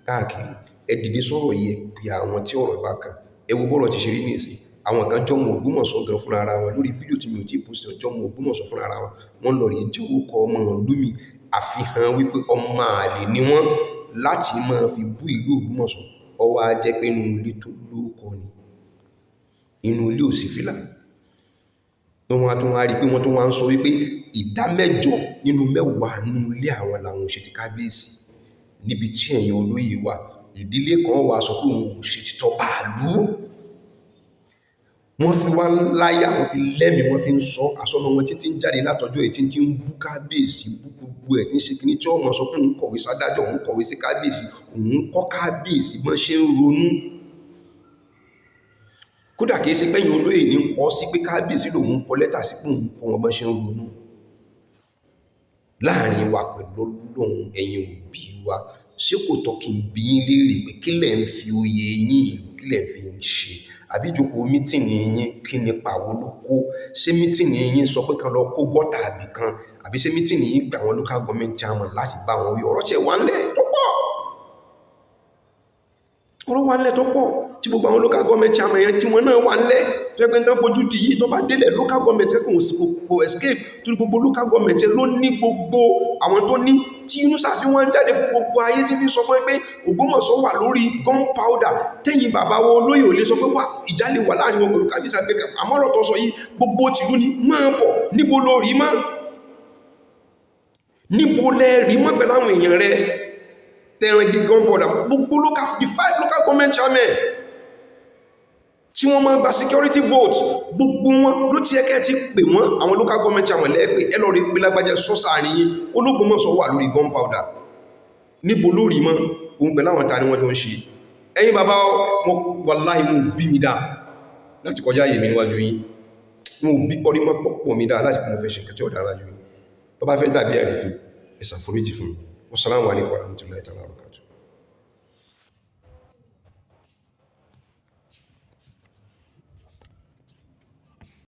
káàkiri. Ẹ dìde sọ̀rọ̀ yìí ẹ pè àwọn tí ọ̀rọ̀ bá kàn. Ẹ wo bọ́rọ̀ ti ṣe rí nìsín. Àwọn kan jọmọ Ògbómọ̀ṣọ́ gan fúnra ara wọn lórí fídíò tí mi ò tí ì post jọmọ Ògbómọ̀ṣọ́ fúnra ara wọn. Wọ́n lọ rí jẹ́ orúkọ ọmọ lómi àfihàn wípé ọmọ àlè ni wọ́n láti máa fi bú ìlú Ògbómọ̀ṣọ́. Ó wá jẹ́ pé inú ilé tó lóko ni, inú ilé ò sí fìlà. Wọ́n tún wá rí pé wọ́n tún wá ń sọ wípé ìdá 8 nínú 10 nínú ilé àwọn làwọn ò ṣe ti kábíyèsí. Níbi tí ẹ̀yin olóyè wà, ìdílé kan wà sọ pé òun ò ṣe títọ́ bàálù. Wọ́n fi wá láyà, wọ́n fi lẹ́mí, wọ́n fi ń sọ àsọnà wọn tí ń jáde látọjọ́ èyí tí ń bú kábíyèsí, bú gbogbo ẹ̀ tí ń ṣe kíní tí ọmọ sọ pé òun kọ̀wé sádájọ́, òun kọ̀wé sí kábíyèsí, òun kọ́ kábíyèsí bọ́n ṣe ń ronú. Kódà kìí ṣe pẹ́yìn olóyè ní kọ́ sí pé kábíyèsí lòun kọ lẹ́tà sí pé òun kọ́ wọn bọ́n ṣe ń ronú. Láàrin wa pẹ̀lú Ọlọ́run ẹ̀yin òbí wa, ṣé kò tọ́ kí n bi yín léèrè pé kí lẹ̀ ń fi oyè yín ìlú kí lẹ̀ ń fi ń ṣe? Àbí ìjókòó mítìnì yín kí ni pàwó ló kó? Ṣé mítìnì yín sọ pé kan lọ kó gọ́tà àbí kan? Àbí ṣé mítìnì yín gba àwọn local government chairman láti bá wọn wí? Ọ̀rọ̀ ṣe wà ńlẹ̀ tó pọ̀. Ọ̀rọ̀ wà ńlẹ̀ tó pọ̀ tí gbogbo àwọn local government chairman yẹn tí wọ́n náà wà ńlẹ̀ tó ẹgbẹ́ tán fojú di yìí tó bá délẹ̀ local government kò escape torí gbogbo local government ló ní gbogbo àwọn tó ní tí inú sàfihàn wọn jáde fún gbogbo ayé tí fi sọ fún ẹ pé Ògbómọ̀ṣọ́ wà lórí gunpowder tẹ́yìn bàbá wọn olóyè ò lè sọ pé wà ìjà lè wà láàrin wọn pẹ̀lú kábíyèsí àgbẹ̀kẹ̀ àmọ́ ọ̀rọ̀ tó sọ yìí gbogbo tìlú ni máa bọ̀ níbo ló rí mọ́ níbo lẹ rí mọ́ pẹ̀lú àwọn èèyàn rẹ tẹ́ran gé gunpowder gbogbo the 5 local government chairmen tí wọ́n máa gba security vote gbogbo wọn ló ti ẹkẹ́ ti pè wọ́n àwọn local government chairman lẹ́ẹ̀pẹ́ ẹ lọ rí pé lágbájá sọ́sà àríyìn Ológbòmọ̀ṣọ́ wà lórí gunpowder níbo lórí mọ́ òun pẹ̀lú àwọn ta ni wọ́n tó ń ṣe. Ẹ̀yin bàbá wọn wàláhì mú bí mi dá láti kọjá àyè mi níwájú yín mú bí pọ́rí mọ́ pọ̀ mi dá láti mú fẹ́ ṣe kẹtí ọ̀dá lájú yín tó bá fẹ́ dàbí ẹ̀rí fún ẹ̀sàforíjì fún mi. Wassalamu alaikum warahmatullahi ta'ala wabarakatuh.